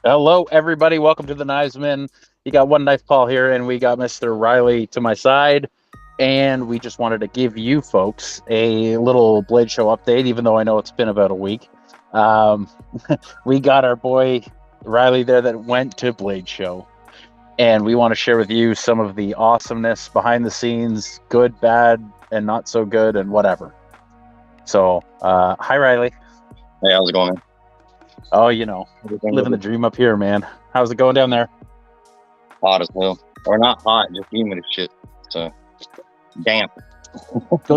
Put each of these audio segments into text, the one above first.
Hello, everybody. Welcome to the Knivesmen. You got one knife Paul here, and we got Mr. Riley to my side. And we just wanted to give you folks a little Blade Show update, even though I know it's been about a week. Um, we got our boy Riley there that went to Blade Show, and we want to share with you some of the awesomeness behind the scenes, good, bad, and not so good, and whatever. So, hi, Riley. Hey, how's it going, man? Oh, Everything living the good? dream up here, man. How's it going down there? Hot as hell. Or not hot, just humid as shit. So, damp.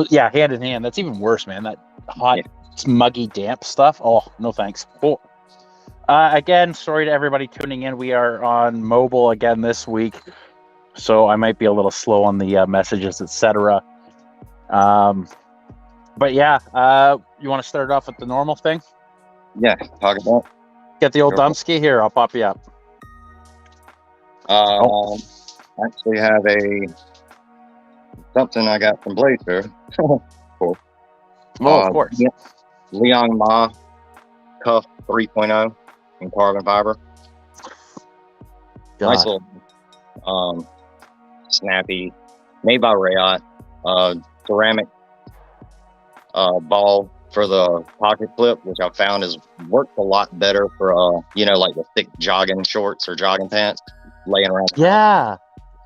Yeah, hand in hand. That's even worse, man. That hot, Yeah. smuggy, damp stuff. Oh, no thanks. Cool. Again, sorry to everybody tuning in. We are on mobile again this week, so I might be a little slow on the messages, etc. But yeah, you want to start off with the normal thing? Yeah, talk about. Get the old Sure. dumpski here. I'll pop you up. Actually have something I got from Blazer. Cool. Oh, of course. Yeah, Leon Ma Cuff 3.0 in carbon fiber. Nice God. little snappy, made by Rayot. Ceramic ball for the pocket clip, which I found has worked a lot better for like the thick jogging shorts or jogging pants laying around the house. Yeah,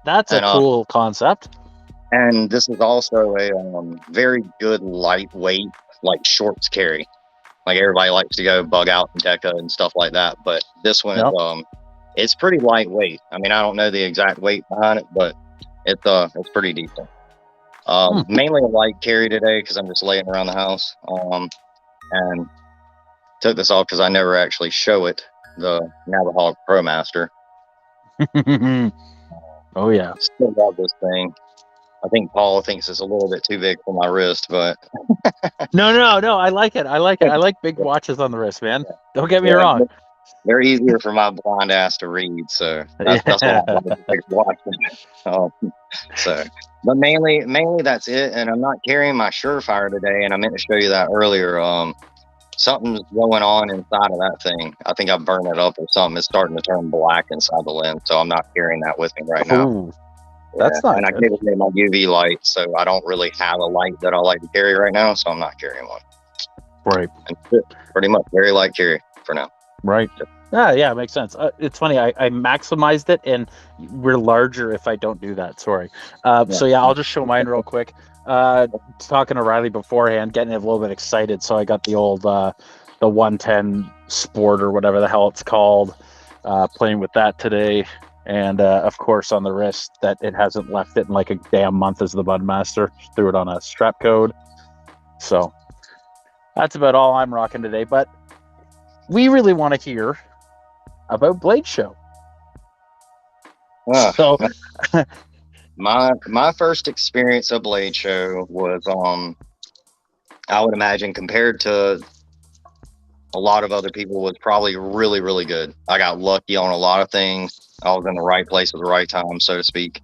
that's a And, cool concept. And this is also a very good lightweight, like shorts carry. Like everybody likes to go bug out and deca and stuff like that, but this one Yep. is it's pretty lightweight. I mean, I don't know the exact weight behind it, but it's pretty decent. Mainly a light carry today because I'm just laying around the house. And took this off because I never actually show it. The Navajo Pro Master. Oh yeah. Still love this thing. I think Paul thinks it's a little bit too big for my wrist, but No. I like it. I like big watches on the wrist, man. Don't get me yeah, wrong. they're easier for my blind ass to read. So that's why I like to take a watch. But mainly that's it. And I'm not carrying my Surefire today, and I meant to show you that earlier. Something's going on inside of that thing. I think I burned it up or something. It's starting to turn black inside the lens, so I'm not carrying that with me right now. Ooh, that's not and good. I gave it my UV light, so I don't really have a light that I like to carry right now, so I'm not carrying one. Right. And pretty much very light carry for now. Right. Yeah, it makes sense. It's funny. I maximized it, and we're larger if I don't do that. Sorry. So yeah, I'll just show mine real quick. Talking to Riley beforehand, getting a little bit excited. So I got the old the 110 Sport or whatever the hell it's called. Playing with that today, and of course on the wrist that it hasn't left it in like a damn month as the Budmaster. Threw it on a strap code. So that's about all I'm rocking today. But we really want to hear about Blade Show. So my first experience of Blade Show was I would imagine compared to a lot of other people was probably really, really good. I got lucky on a lot of things. I was in the right place at the right time, so to speak.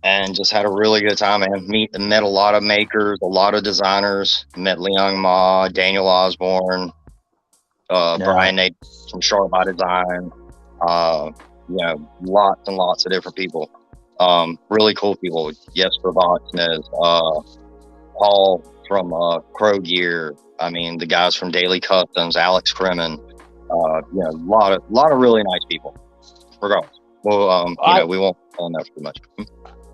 And just had a really good time, and met a lot of makers, a lot of designers. Met Leon Ma, Daniel Osborne, Brian Nate from Sharp by Design. Lots and lots of different people. Really cool people. Jesper Voxnez, Paul from Crow Gear. I mean, the guys from Daily Customs, Alex Kremen. A lot of really nice people. Regardless, well, we won't go on that too much.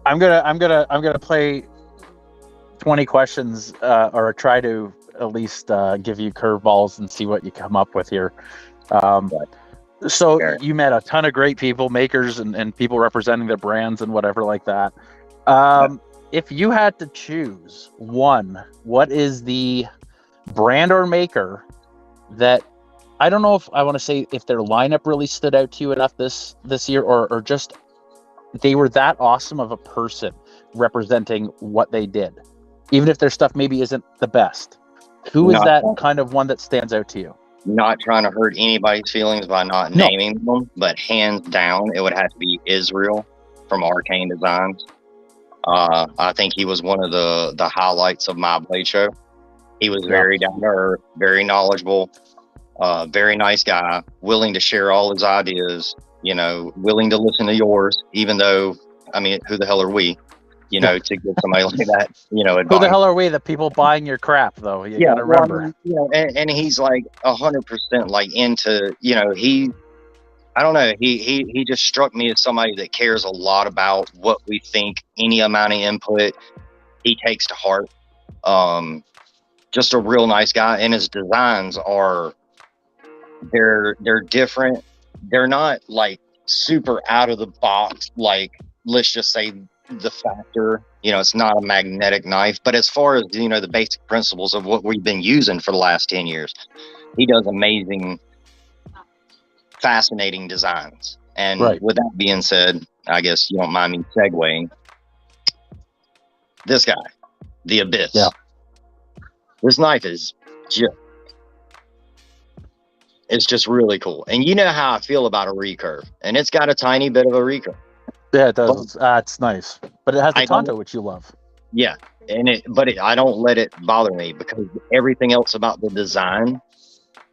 I'm gonna play 20 questions or try to at least give you curveballs and see what you come up with here. So you met a ton of great people, makers and people representing their brands and whatever like that. If you had to choose one, what is the brand or maker that, I don't know if I want to say if their lineup really stood out to you enough this year, or just they were that awesome of a person representing what they did, even if their stuff maybe isn't the best. Who is that kind of one that stands out to you? Not trying to hurt anybody's feelings by not naming them, but hands down, it would have to be Israel from Arcane Designs. I think he was one of the highlights of my Blade Show. He was very down to earth, very knowledgeable. Very nice guy, willing to share all his ideas, you know, willing to listen to yours, even though, I mean, who the hell are we, you know, to give somebody like that, you know, Who the advice. hell are we, the people buying your crap, though? You Yeah, got to well, I remember. mean, you know, and he's like 100% like into, you know, I don't know, he just struck me as somebody that cares a lot about what we think. Any amount of input he takes to heart. Just a real nice guy, and his designs are, they're different. They're not like super out of the box, like, let's just say the Factor, you know, it's not a magnetic knife, but as far as, you know, the basic principles of what we've been using for the last 10 years, he does amazing, fascinating designs. And Right. with that being said, I guess you don't mind me segueing, this guy, the Abyss. Yeah. This knife is just, it's just really cool. And you know how I feel about a recurve, and it's got a tiny bit of a recurve. Yeah, it does. It's nice, but it has the I don't- Tonto, which you love. Yeah, I don't let it bother me, because everything else about the design,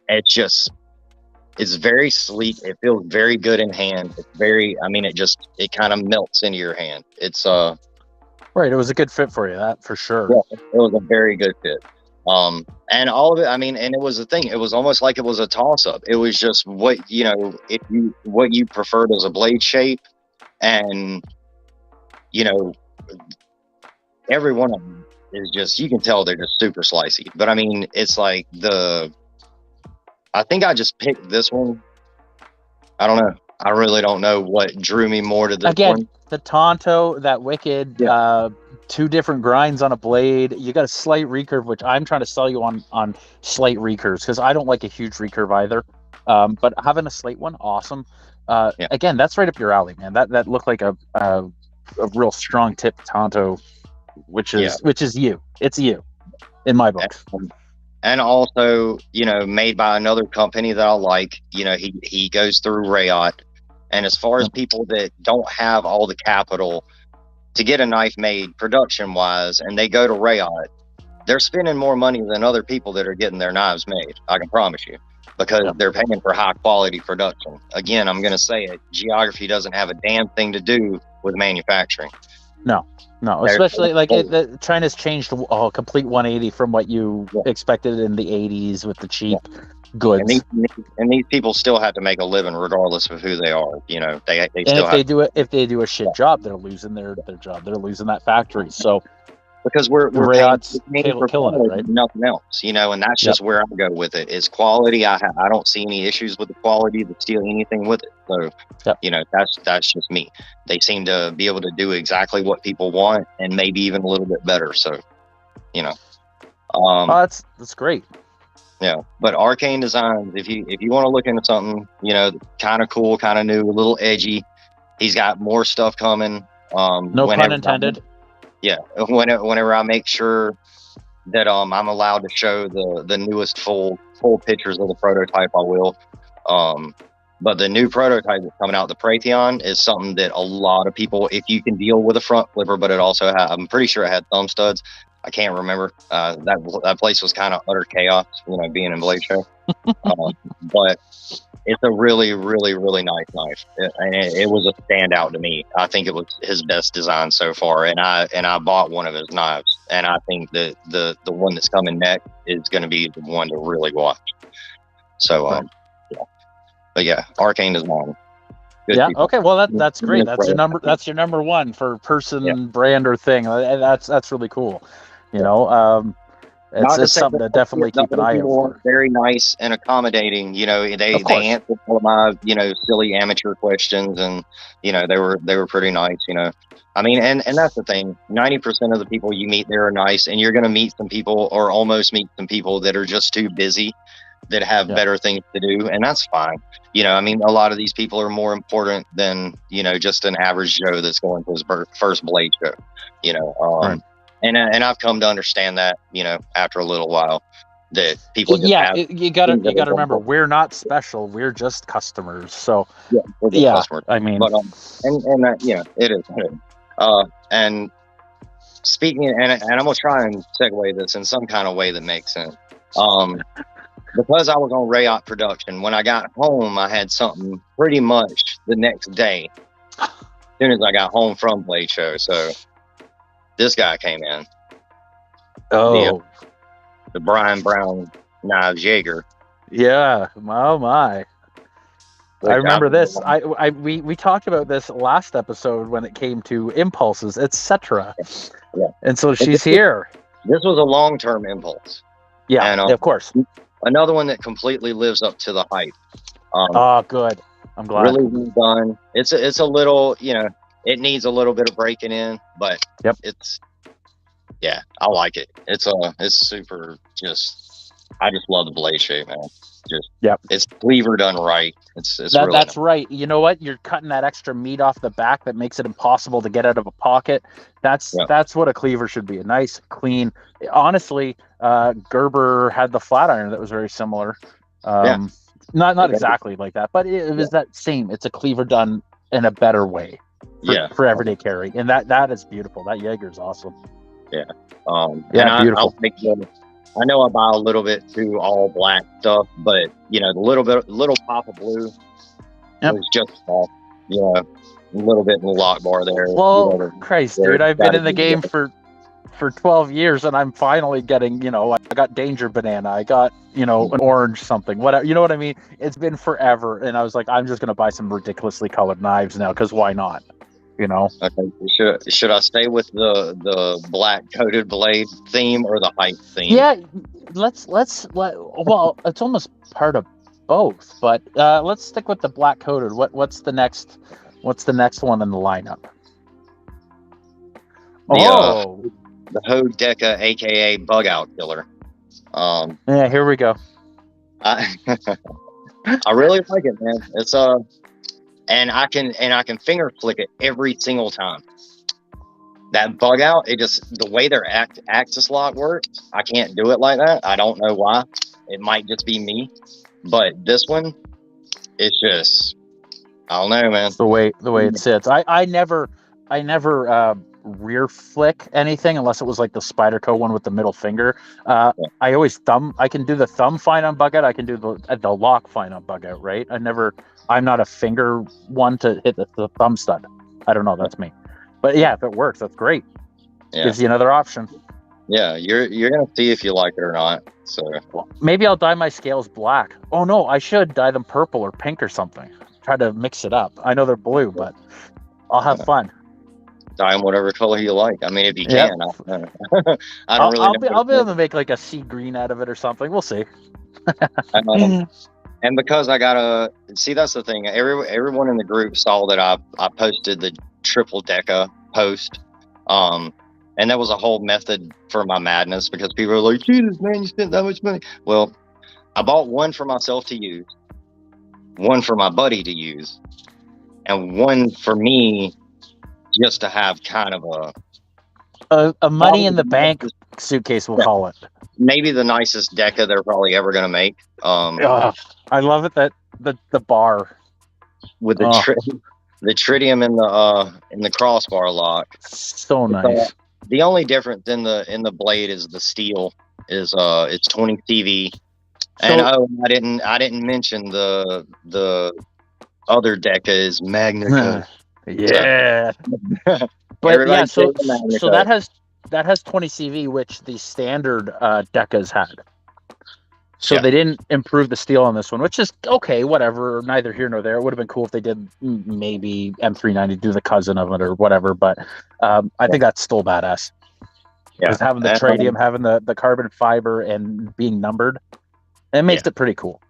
it's very sleek. It feels very good in hand. It's very, I mean, it kind of melts into your hand. It's Right, it was a good fit for you, that for sure. yeah, it was a very good fit. And all of it, I mean, and it was a thing. It was almost like it was a toss up. It was just what, you know, what you preferred as a blade shape, and you know, every one of them is just, you can tell they're just super slicey. But I mean, it's like I think I just picked this one. I don't know. I really don't know what drew me more to this one. The Tonto, that wicked, two different grinds on a blade. You got a slight recurve, which I'm trying to sell you on slight recurves, because I don't like a huge recurve either. But having a slight one, awesome. Again, that's right up your alley, man. That looked like a real strong tip Tonto, which is you. It's you, in my book. And also, you know, made by another company that I like. You know, he goes through Rayot. And as far as people that don't have all the capital to get a knife made production wise, and they go to Rayot, they're spending more money than other people that are getting their knives made. I can promise you, because they're paying for high quality production. Again, I'm going to say it. Geography doesn't have a damn thing to do with manufacturing. No, especially like China's changed a complete 180 from what you expected in the 80s with the cheap goods. And these people still have to make a living regardless of who they are. You know, they and still if they do a shit job, they're losing their job. They're losing that factory. So because we're Rayot's for killing it, right? Nothing else, you know, and that's just where I go with it. It's quality. I don't see any issues with the quality to steal anything with it. So, you know, that's just me. They seem to be able to do exactly what people want, and maybe even a little bit better. So, you know, that's great. Yeah, but Arcane Designs, if you want to look into something, you know, kind of cool, kind of new, a little edgy, he's got more stuff coming. No pun intended. Whenever I make sure that I'm allowed to show the newest full pictures of the prototype, I will. But the new prototype that's coming out, the Praetheon, is something that a lot of people, if you can deal with a front flipper, but it also I'm pretty sure it had thumb studs. I can't remember. That place was kind of utter chaos, you know, being in Blade Show. But it's a really, really, really nice knife, and it was a standout to me. I think it was his best design so far, and I bought one of his knives, and I think that the one that's coming next is going to be the one to really watch. So, but yeah, Arcane is mine. Good people. Okay. Well, that's great. That's your number one for person, brand, or thing. That's really cool. You know, it's something to definitely keep an eye out for. Very nice and accommodating. You know, they answered all of my, you know, silly amateur questions, and you know, they were pretty nice. You know, I mean, and that's the thing. 90% of the people you meet there are nice, and you're going to meet some people, or almost meet some people, that are just too busy, that have better things to do, and that's fine. You know, I mean, a lot of these people are more important than, you know, just an average Joe that's going to his first Blade show. You know, and I've come to understand that, you know, after a little while, that people you gotta remember, we're not special, we're just customers. So we're just customers. I mean, but and you know, it is and speaking, and I'm gonna try and segue this in some kind of way that makes sense. because I was on Rayot production, when I got home, I had something pretty much the next day. As soon as I got home from Blade Show, so this guy came in. Oh, the Brian Brown Knives Jaeger. yeah. Oh my. I remember this. We talked about this last episode when it came to impulses, etc. Yeah. And so she's here. This was a long-term impulse. Yeah, and, of course. Another one that completely lives up to the hype. Oh, good. I'm glad. Really well done. It's a little, it needs a little bit of breaking in, but I like it. It's super. I just love the blade shape, man. It's cleaver done right. That's nice. Right. You know what? You're cutting that extra meat off the back that makes it impossible to get out of a pocket. That's what a cleaver should be. A nice, clean. Honestly, Gerber had the flat iron that was very similar. Not exactly like that, but it was that same. It's a cleaver done in a better way. For everyday carry, and that is beautiful. That Jaeger's awesome. Yeah. Beautiful. I know I buy a little bit too all black stuff, but the little pop of blue was just off. A little bit in the lock bar there. Well, Christ, dude, I've been in the game for 12 years, and I'm finally getting, I got Danger Banana, I got, an orange something, whatever. You know what I mean? It's been forever, and I was like, I'm just gonna buy some ridiculously colored knives now, because why not? Okay. Should I stay with the black coated blade theme or the hype theme? Yeah, well, it's almost part of both, but let's stick with the black coated. What's the next one in the lineup? The Hogue Deca, aka Bug Out Killer. Yeah, here we go. I really like it, man. It's and I can finger flick it every single time. That bug out, the way their axis lock works, I can't do it like that. I don't know why. It might just be me, but this one, it's just, I don't know, man. It's the way it sits. I never rear flick anything unless it was like the Spyderco one with the middle finger. I always I can do the thumb fine on bug out. I can do the lock fine on bug out, right? I'm not a finger one to hit the thumb stud. I don't know. That's me. But yeah, if it works, that's great. Yeah. Gives you another option. Yeah, you're gonna see if you like it or not. So maybe I'll dye my scales black. Oh no, I should dye them purple or pink or something. Try to mix it up. I know they're blue, but I'll have fun. Dye them whatever color you like. I mean, if you can. I'll be able to make like a sea green out of it or something. We'll see. And because I gotta see, that's the thing. Everyone in the group saw that I posted the triple Deca post, and that was a whole method for my madness because people were like, "Jesus, man, you spent that much money." Well, I bought one for myself to use, one for my buddy to use, and one for me just to have kind of a money in the bank suitcase. We'll call it. Maybe the nicest Deca they're probably ever gonna make. I love it that the bar with the tritium in the crossbar lock. So nice. The only difference in the blade is the steel is it's 20 CV. And I didn't mention the other Deca is Magnica. Yeah. But yeah, so that has 20 CV, which the standard Decas had. So they didn't improve the steel on this one, which is okay, whatever, neither here nor there. It would have been cool if they did maybe M390 do the cousin of it or whatever, but I think that's still badass. Because having the tritium, having the carbon fiber and being numbered, it makes it pretty cool.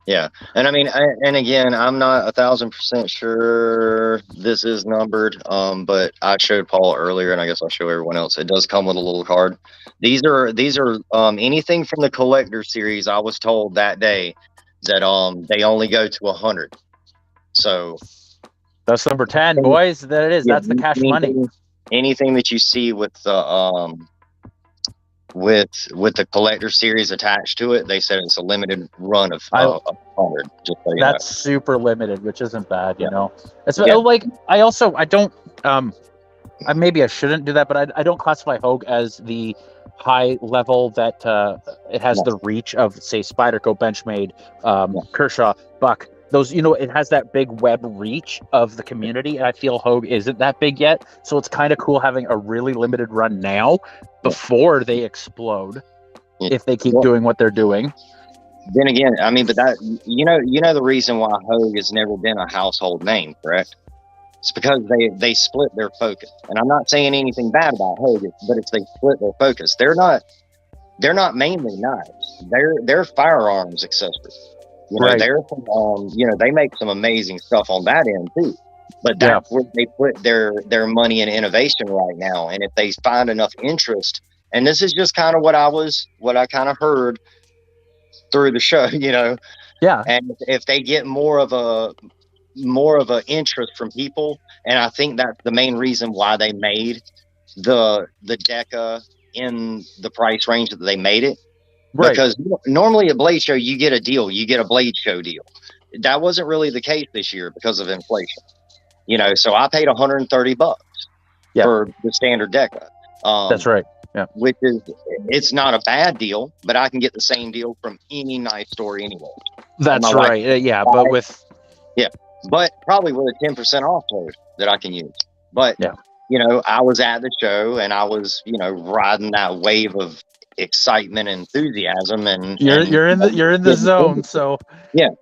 Yeah, and I mean, and again, I'm not 1,000% sure this is numbered, but I showed Paul earlier, and I guess I'll show everyone else. It does come with a little card. These are anything from the collector series. I was told that day that they only go to 100. So that's number 10, boys. That it is. That's the cash money. Anything that you see with the with the collector series attached to it, they said it's a limited run of 100. Just so that's super limited, which isn't bad, you know. It's like I don't maybe I shouldn't do that, but I don't classify Hogue as the high level that it has Yeah. the reach of, say, Spyderco, Benchmade, Yeah. Kershaw, Buck. Those, it has that big web reach of the community, and I feel Hogue isn't that big yet. So it's kind of cool having a really limited run now Yeah. before they explode, Yeah. if they keep Well, doing what they're doing. then again, I mean, but that you know the reason why Hogue has never been a household name, correct? It's because they split their focus, and I'm not saying anything bad about Hogue, but it's they split their focus. They're not mainly knives. They're firearms accessories. Right. They're they make some amazing stuff on that end too. But that's where they put their money and innovation right now. And if they find enough interest, and this is just kind of what I kind of heard through the show, Yeah. and if they get more of a interest from people, and I think that's the main reason why they made the Deca in the price range that they made it. Right. Because normally at Blade Show, you get a deal. You get a Blade Show deal. That wasn't really the case this year because of inflation. So I paid $130 for the standard Deca. That's right. Yeah. Which it's not a bad deal, but I can get the same deal from any knife store anywhere. That's right. Yeah, but probably with a 10% off code that I can use. But I was at the show and I was riding that wave of excitement and enthusiasm, and you're in the zone. So and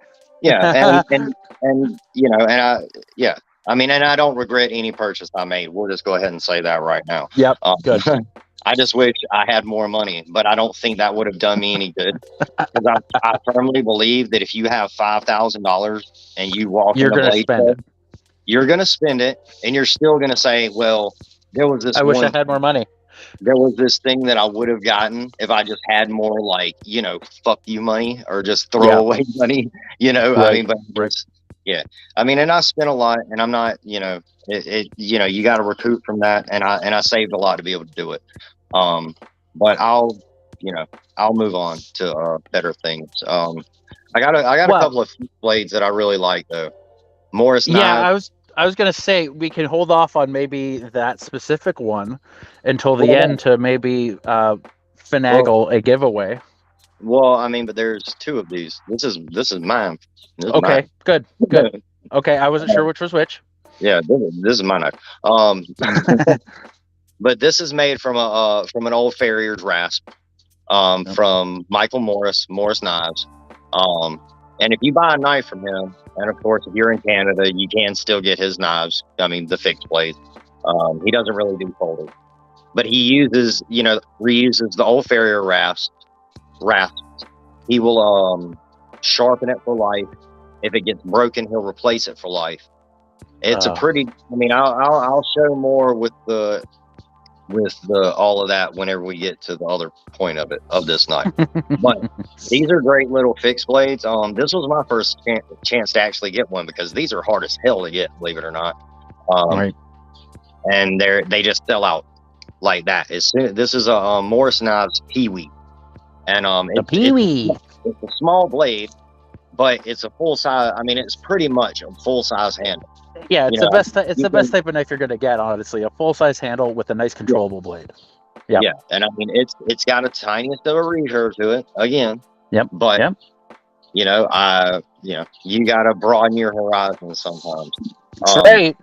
I mean, and I don't regret any purchase I made. We'll just go ahead and say that right now. Yep. Good. I just wish I had more money, but I don't think that would have done me any good. Because I firmly believe that if you have $5,000 and you walk in the Blade Show, you're going to spend it, and you're still going to say, well, there was this. I wish I had more money. There was this thing that I would have gotten if I just had more, like, fuck you money, or just throw away money, Right. I mean, but I mean, and I spent a lot, and I'm not, you got to recoup from that. And I saved a lot to be able to do it. But I'll move on to better things. I got a couple of blades that I really like though. Morris knives. I was gonna say we can hold off on maybe that specific one until the end to maybe finagle a giveaway. Well, I mean, but there's two of these. This is mine. This is okay, mine. Good. Okay, I wasn't sure which was which. Yeah, this is my knife. But this is made from an old farrier's rasp. From Michael Morris Knives. And if you buy a knife from him, and of course, if you're in Canada, you can still get his knives. I mean, the fixed blades. He doesn't really do folders, but he uses, reuses the old farrier rasps. He will sharpen it for life. If it gets broken, he'll replace it for life. It's a pretty. I mean, I'll show more with the all of that whenever we get to the other point of this knife. But these are great little fixed blades. This was my first chance to actually get one, because these are hard as hell to get, believe it or not. Right. And they just sell out like that. This is a Morris Knives Pee-wee, and it's a small blade, but it's a full size. I mean, it's pretty much a full size handle. Yeah, it's the best. It's the best type of knife you're gonna get, honestly. A full size handle with a nice controllable blade. Yeah, and I mean, it's got a tiniest of a reserve to it again. Yep. But you gotta broaden your horizons sometimes. Right.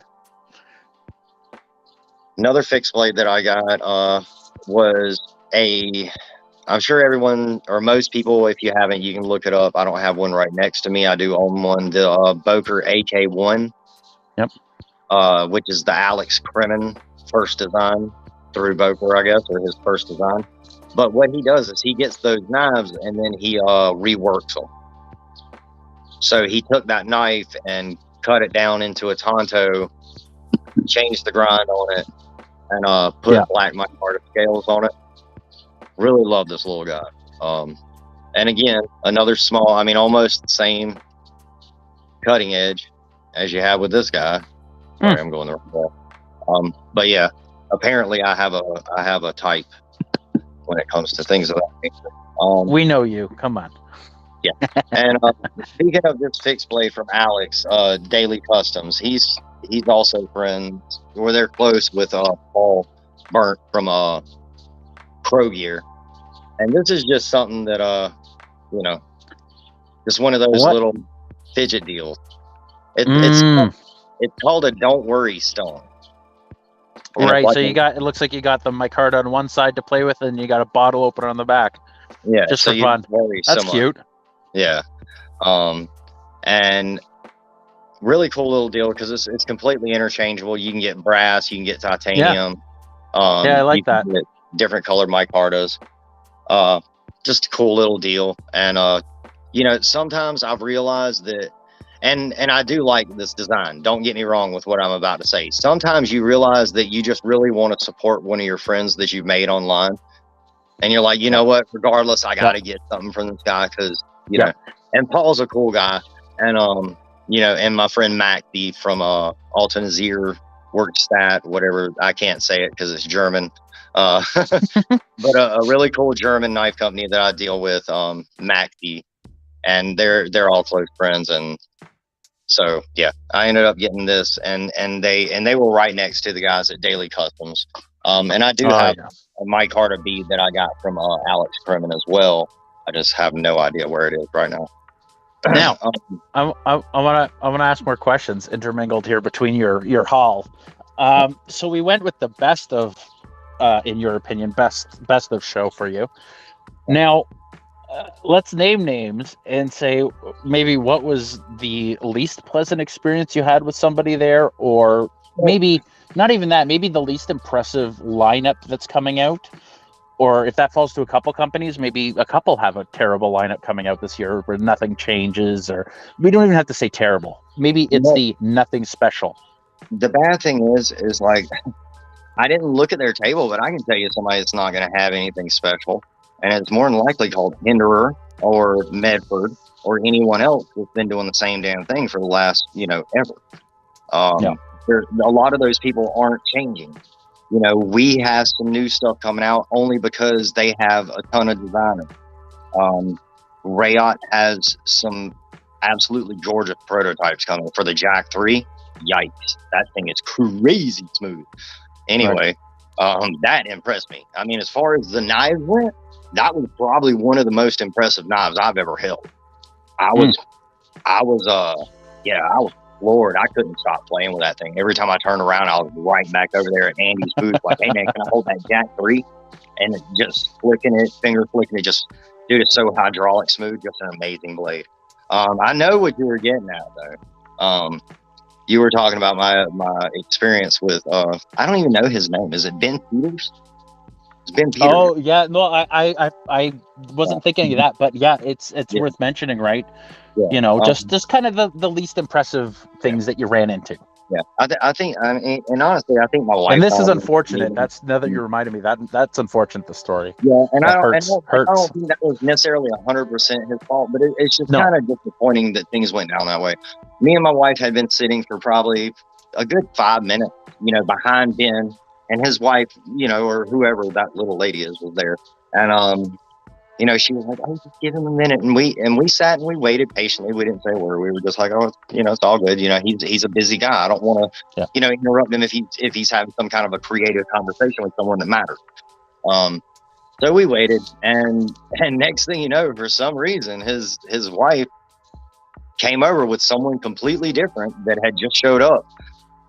Another fixed blade that I got was I'm sure everyone or most people, if you haven't, you can look it up. I don't have one right next to me. I do own one, the Boker AK1. Yep. Which is the Alex Kremen first design through Boker, I guess, or his first design. But what he does is he gets those knives and then he reworks them. So he took that knife and cut it down into a Tonto, changed the grind on it, and put black micarta scales on it. Really love this little guy. And again, another small, I mean, almost the same cutting edge as you have with this guy. Sorry, I'm going the wrong way. But yeah, apparently I have a type when it comes to things of that nature. We know you. Come on. Yeah. And speaking of this fixed blade from Alex, Daily Customs, he's also friends, or they're close with Paul Burnt from Crow gear. And this is just something that, you know, just one of those little fidget deals. It's called a don't worry stone. Right. So it looks like you got the micarta on one side to play with, and you got a bottle opener on the back. Yeah. Just for fun. That's cute. Yeah. And really cool little deal because it's completely interchangeable. You can get brass, you can get titanium. Yeah, I like that. Different colored micartas. Just a cool little deal. And you know, sometimes I've realized that, and I do like this design. Don't get me wrong with what I'm about to say. Sometimes you realize that you just really want to support one of your friends that you've made online, and you're like, you know what? Regardless, I got to get something from this guy because you know. And Paul's a cool guy, and you know, and my friend Mac B from Alta Nazir Werkstatt, whatever. I can't say it because it's German. But a really cool German knife company that I deal with, MacD, and they're all close friends, and so yeah, I ended up getting this, and they were right next to the guys at Daily Customs, and I do have a micarta bead that I got from Alex Kremen as well. I just have no idea where it is right now. Now, I wanna ask more questions intermingled here between your haul. So we went with the best of. In your opinion, best of show for you. Now, let's name names and say maybe what was the least pleasant experience you had with somebody there, or maybe not even that, maybe the least impressive lineup that's coming out, or if that falls to a couple companies, maybe a couple have a terrible lineup coming out this year where nothing changes, or we don't even have to say terrible. Maybe it's the nothing special. The bad thing is like, I didn't look at their table, but I can tell you somebody that's not going to have anything special. And it's more than likely called Hinderer or Medford or anyone else that's been doing the same damn thing for the last, you know, ever. There's a lot of those people aren't changing. You know, we have some new stuff coming out only because they have a ton of designers. Rayot has some absolutely gorgeous prototypes coming for the Jack 3. Yikes. That thing is crazy smooth. Anyway, that impressed me. I mean, as far as the knives went, that was probably one of the most impressive knives I've ever held. I was floored. I couldn't stop playing with that thing. Every time I turned around, I was right back over there at Andy's booth, like, hey man, can I hold that Jack 3? And just finger flicking it, just, dude, it's so hydraulic smooth, just an amazing blade. I know what you were getting at though. You were talking about my experience with I don't even know his name. Is it Ben Peters? It's Ben Peters. Oh yeah, no, I wasn't thinking of that, but yeah, it's worth mentioning, right? Yeah. You know, just kind of the least impressive things that you ran into. Yeah, I think, and honestly, I think my wife. And this is unfortunate. That's now that you reminded me that's unfortunate. The story. Yeah, and that I hurts. I don't think that was necessarily 100% his fault, but it's just kind of disappointing that things went down that way. Me and my wife had been sitting for probably a good 5 minutes, you know, behind Ben, and his wife, you know, or whoever that little lady is, was there, and you know, she was like, "Oh, just give him a minute," and we sat and we waited patiently. We didn't say a word. We were just like, "Oh, you know, it's all good." You know, he's a busy guy. I don't want to, you know, interrupt him if he's having some kind of a creative conversation with someone that matters. So we waited, and next thing you know, for some reason, his wife came over with someone completely different that had just showed up,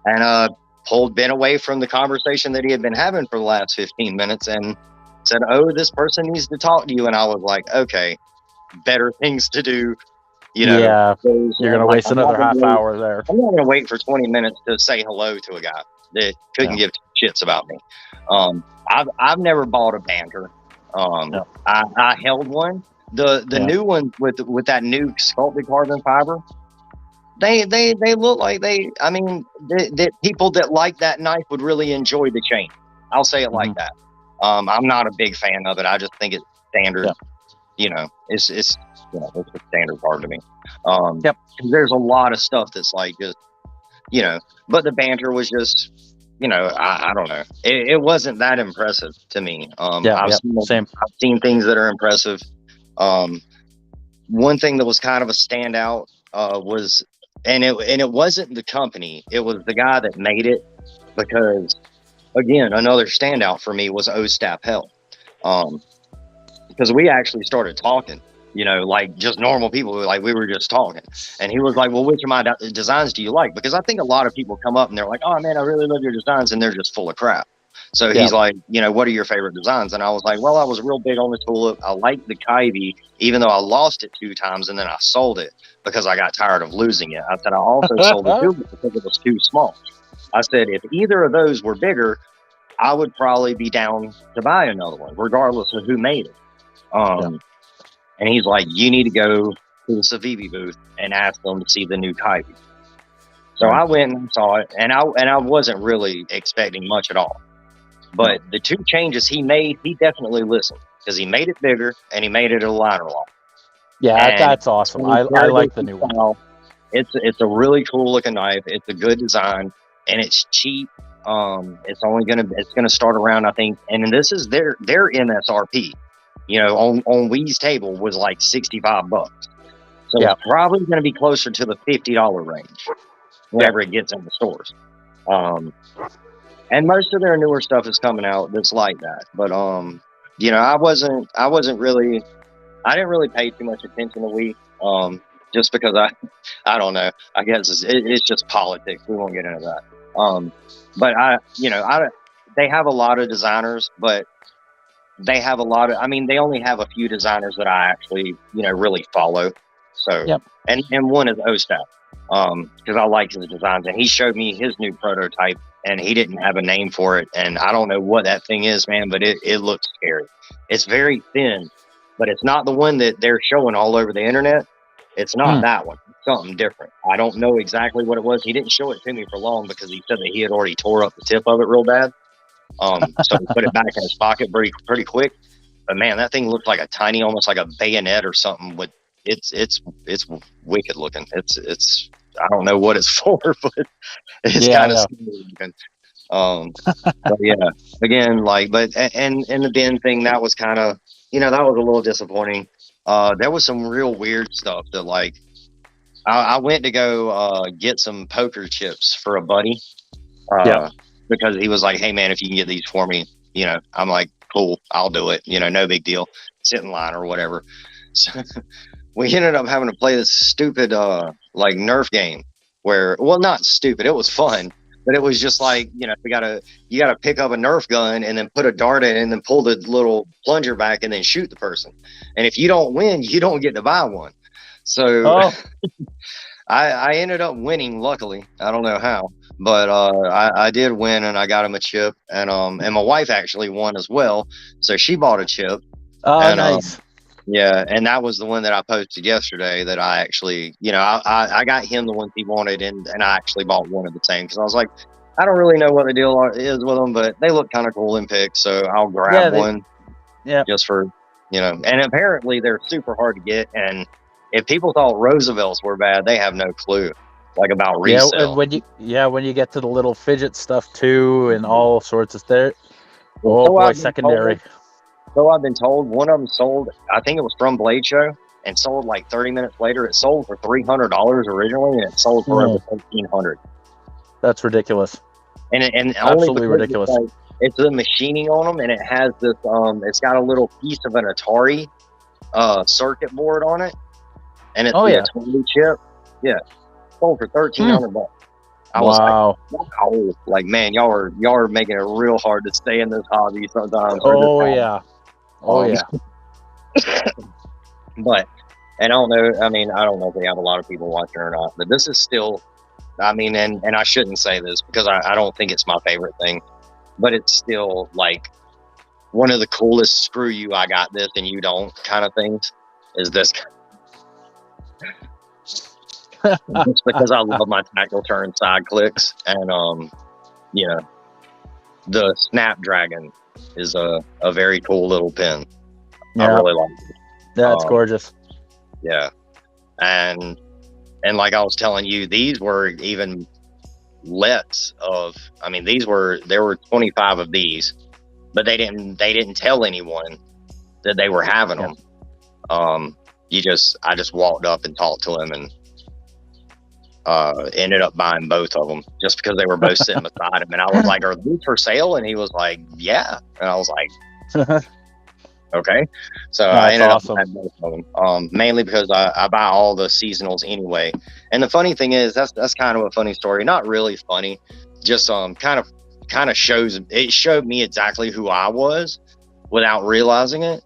and pulled Ben away from the conversation that he had been having for the last 15 minutes, and said, "Oh, this person needs to talk to you." And I was like, okay, better things to do, you know. Yeah, you're gonna waste another half hour there. I'm not gonna wait for 20 minutes to say hello to a guy that couldn't give two shits about me. I've never bought a banter. I held one. The new one with that new sculpted carbon fiber. They look like that people that like that knife would really enjoy the chain. I'll say it like that. I'm not a big fan of it. I just think it's standard. You know, it's a standard part to me. There's a lot of stuff that's like just, you know, but the banter was just, you know, I don't know. It wasn't that impressive to me. I've seen things that are impressive. One thing that was kind of a standout was, and it wasn't the company, it was the guy that made it, because again, another standout for me was Ostap Hell. Because we actually started talking, like just normal people, like we were just talking. And he was like, well, which of my designs do you like? Because I think a lot of people come up and they're like, oh man, I really love your designs. And they're just full of crap. So he's like, what are your favorite designs? And I was like, well, I was real big on the tulip. I liked the Kyvie, even though I lost it 2 times and then I sold it because I got tired of losing it. I said, I also sold the tulip because it was too small. I said, if either of those were bigger, I would probably be down to buy another one, regardless of who made it. And he's like, you need to go to the Civivi booth and ask them to see the new Kyvie. So I went and saw it, and I wasn't really expecting much at all. But the 2 changes he made, he definitely listened, because he made it bigger and he made it a liner lock. Yeah, and that's awesome. I like the new one. It's a really cool looking knife. It's a good design, and it's cheap. It's gonna start around, I think, and this is their MSRP. On Wee's table was like $65. So it's probably going to be closer to the $50 range whenever it gets in the stores. And most of their newer stuff is coming out that's like that. But I didn't really pay too much attention to Wee. Just because I don't know. I guess it's just politics. We won't get into that. But they have a lot of designers, but they have they only have a few designers that I actually, really follow. So, and one is Ostap, because I like his designs, and he showed me his new prototype, and he didn't have a name for it. And I don't know what that thing is, man, but it looks scary. It's very thin, but it's not the one that they're showing all over the internet. It's not that one. It's something different. I don't know exactly what it was. He didn't show it to me for long because he said that he had already tore up the tip of it real bad. So he put it back in his pocket pretty quick. But man, that thing looked like a tiny, almost like a bayonet or something. With it's wicked looking. It's I don't know what it's for, but it's kind of scary looking. But yeah, again, and the bin thing, that was kind of, that was a little disappointing. There was some real weird stuff that I went to go get some poker chips for a buddy. Because he was like, hey man, if you can get these for me, I'm like, cool, I'll do it. No big deal. Sit in line or whatever. So we ended up having to play this stupid Nerf game where, well, not stupid, it was fun, but it was just like, you gotta pick up a Nerf gun and then put a dart in and then pull the little plunger back and then shoot the person. And if you don't win, you don't get to buy one. So I ended up winning, luckily. I don't know how. But I did win, and I got him a chip, and my wife actually won as well, so she bought a chip. Oh, and, nice. And that was the one that I posted yesterday. That I actually, I got him the ones he wanted, and I actually bought one of the same because I was like, I don't really know what the deal is with them, but they look kind of cool in pics, so I'll grab one. Yeah, just for and apparently they're super hard to get, and if people thought Roosevelt's were bad, they have no clue. About resale. When you get to the little fidget stuff too, and all sorts of there. Secondary. So I've been told one of them sold. I think it was from Blade Show, and sold 30 minutes later. It sold for $300 originally, and it sold for over $1,500. That's ridiculous. And absolutely ridiculous. It's the machining on them, and it has this. It's got a little piece of an Atari circuit board on it, and it's Atari chip. Yeah. Sold for $1,300. I was like, man, y'all are making it real hard to stay in this hobby sometimes. Yeah. But, and I don't know. I mean, I don't know if they have a lot of people watching or not, but this is still. I mean, and I shouldn't say this because I don't think it's my favorite thing, but it's still one of the coolest screw you, I got this and you don't kind of things is this. Just because I love my tactile turn side clicks, and the Snapdragon is a very cool little pin. I really like it. Yeah, it's gorgeous. Yeah, and like I was telling you, these were even less of. I mean, there were 25 of these, but they didn't tell anyone that they were having them. I just walked up and talked to him and. Ended up buying both of them just because they were both sitting beside him, and I was like, "Are these for sale?" And he was like, "Yeah," and I was like, Okay, so I That's ended up awesome. buying both of them, mainly because I buy all the seasonals anyway. And the funny thing is, that's kind of a funny story. Not really funny, just kind of showed me exactly who I was without realizing it.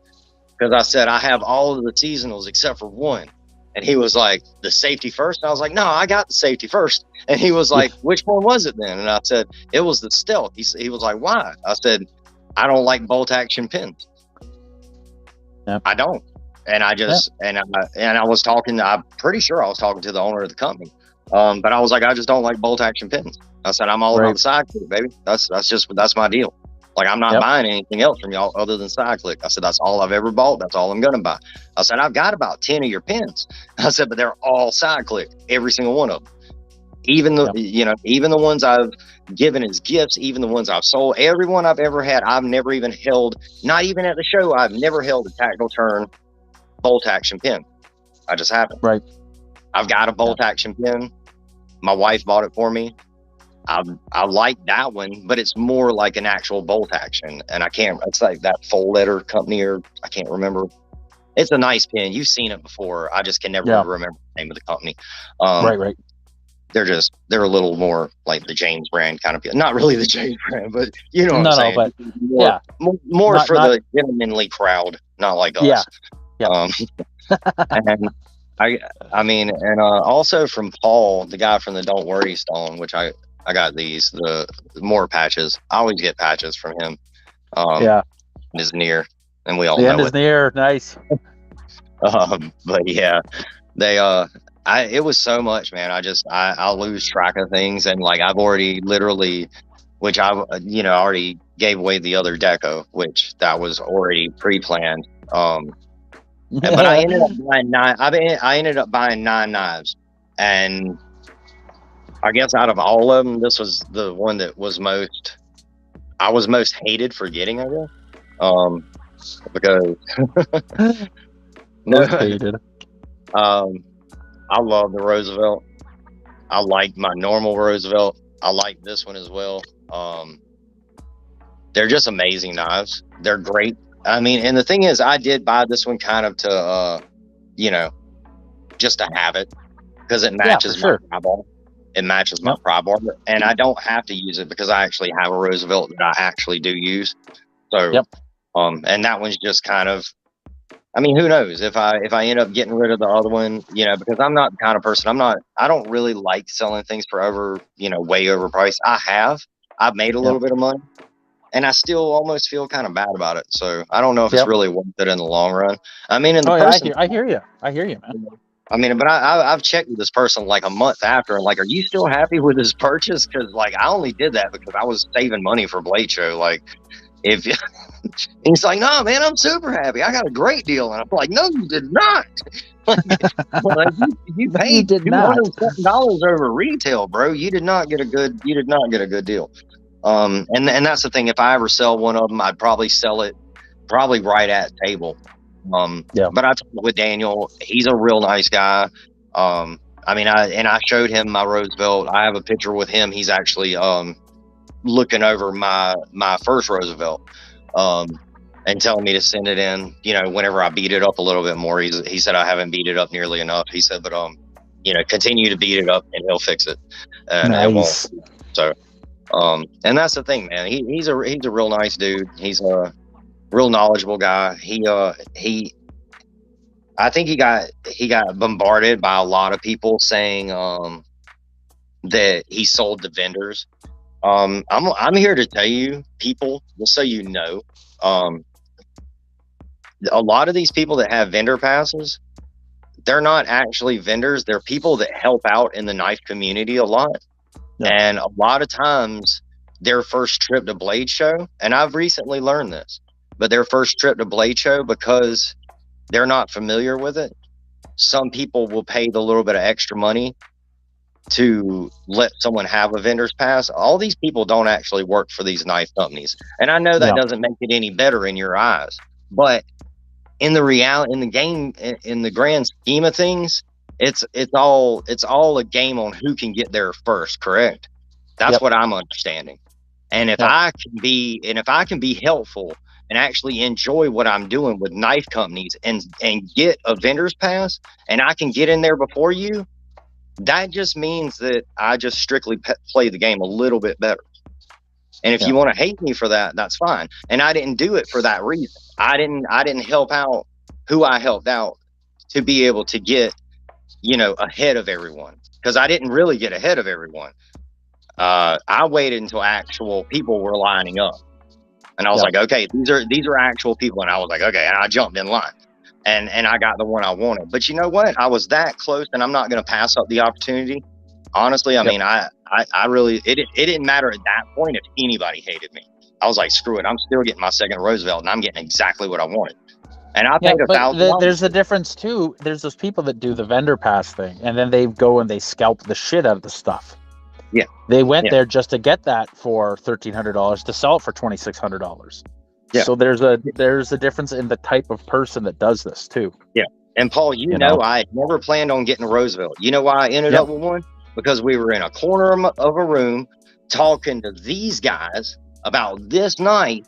Because I said I have all of the seasonals except for one, and he was like, the safety first. And I was like, no, I got the safety first. And he was Yeah. like, which one was it then? And I said it was the stealth. He was like, why? I said I don't like bolt action pins. Yep. I don't. And I just and I was talking. I'm pretty sure I was talking to the owner of the company. But I was like, I just don't like bolt action pins. I said I'm all about Right. the side click, baby. That's my deal. Like I'm not Yep. buying anything else from y'all other than side click. I said that's all I've ever bought. That's all I'm gonna buy. I said I've got about 10 of your pins. I said, but they're all side click, every single one of them. Even the even the ones I've given as gifts, even the ones I've sold, everyone I've ever had, I've never even held. Not even at the show, I've never held a tactical turn bolt action pin. I just haven't. Right. I've got a bolt action pin. My wife bought it for me. I like that one, but it's more like an actual bolt action, and it's like that full letter company, or I can't remember. It's a nice pin. You've seen it before. I just can never remember the name of the company. Right. They're a little more like the James brand kind of pin. Not really the James brand, but you know what I'm saying. But more for the gentlemanly crowd, not like us. Yeah. And I mean, and also from Paul, the guy from the Don't Worry Stone, which I got the more patches. I always get patches from him. Is near, and we all the know end is near. Nice. But yeah, they it was so much, man. I lose track of things, and like I've already literally, which I already gave away the other deco, which that was already pre-planned. But I ended up buying I ended up buying 9 knives, and I guess out of all of them, this was the one that I was most hated for getting, I guess, because most hated. I love the Roosevelt. I like my normal Roosevelt. I like this one as well. They're just amazing knives. They're great. I mean, and the thing is, I did buy this one kind of to, just to have it, because it matches my pry bar. It matches my pry bar, and I don't have to use it because I actually have a Roosevelt that I actually do use. So, and that one's just kind of, I mean, who knows if I end up getting rid of the other one, because I'm not the kind of person, I don't really like selling things for way overpriced. I've made a little bit of money, and I still almost feel kind of bad about it. So I don't know if it's really worth it in the long run. I mean, I hear you, man. I mean, but I've checked with this person like a month after, and like, are you still happy with this purchase? Because like, I only did that because I was saving money for Blade Show. Like, if he's like, no, man, I'm super happy. I got a great deal, and I'm like, no, you did not. You paid $207 over retail, bro. You did not get a good deal. And that's the thing. If I ever sell one of them, I'd probably sell it right at table. But I talked with Daniel. He's a real nice guy. I mean, I showed him my Roosevelt. I have a picture with him. He's actually looking over my first Roosevelt, and telling me to send it in, whenever I beat it up a little bit more. He said I haven't beat it up nearly enough. He said, but continue to beat it up and he'll fix it. And it won't. So, and that's the thing, man. He's a real nice dude. He's a real knowledgeable guy. I think he got bombarded by a lot of people saying that he sold to vendors. I'm here to tell you, people, just so you know, a lot of these people that have vendor passes, they're not actually vendors. They're people that help out in the knife community a lot. And a lot of times their first trip to Blade Show, and I've recently learned this, but their first trip to Blade Show, because they're not familiar with it, some people will pay the little bit of extra money to let someone have a vendor's pass. All these people don't actually work for these knife companies. And I know that doesn't make it any better in your eyes, but in the grand scheme of things, it's all a game on who can get there first. Correct. That's what I'm understanding. And if I can be helpful and actually enjoy what I'm doing with knife companies and get a vendor's pass, and I can get in there before you, that just means that I just strictly play the game a little bit better. And if you want to hate me for that, that's fine. And I didn't do it for that reason. I didn't help out who I helped out to be able to get, ahead of everyone, because I didn't really get ahead of everyone. I waited until actual people were lining up, and I was like, okay, these are actual people, and I was like, okay, and I jumped in line, and I got the one I wanted. But you know what? I was that close, and I'm not going to pass up the opportunity. Honestly, I mean, I really, it didn't matter at that point if anybody hated me. I was like, screw it, I'm still getting my second Roosevelt, and I'm getting exactly what I wanted. And I paid $1,000. There's a difference too. There's those people that do the vendor pass thing, and then they go and they scalp the shit out of the stuff. Yeah, they went there just to get that for $1,300 to sell it for $2,600. Yeah. So there's a difference in the type of person that does this too. Yeah. And Paul, you know, I never planned on getting a Roosevelt. You know why I ended up with one? Because we were in a corner of a room talking to these guys about this knife.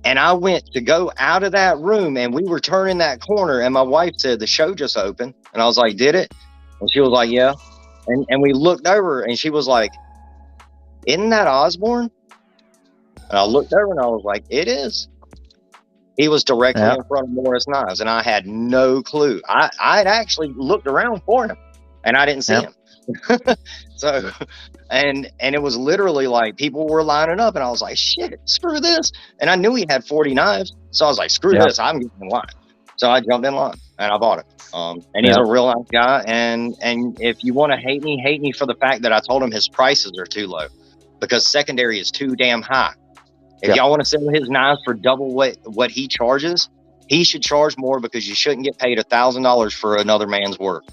And I went to go out of that room, and we were turning that corner, and my wife said, the show just opened. And I was like, did it? And she was like, yeah. And we looked over, and she was like, isn't that Osborne? And I looked over, and I was like, it is. He was directly in front of Morris Knives, and I had no clue. I had actually looked around for him, and I didn't see him. So, and it was literally like people were lining up, and I was like, shit, screw this. And I knew he had 40 knives, so I was like, screw this, I'm getting in line. So I jumped in line and I bought it. And he's a real nice guy. And if you want to hate me for the fact that I told him his prices are too low, because secondary is too damn high. If y'all want to sell his knives for double what he charges, he should charge more, because you shouldn't get paid $1,000 for another man's work.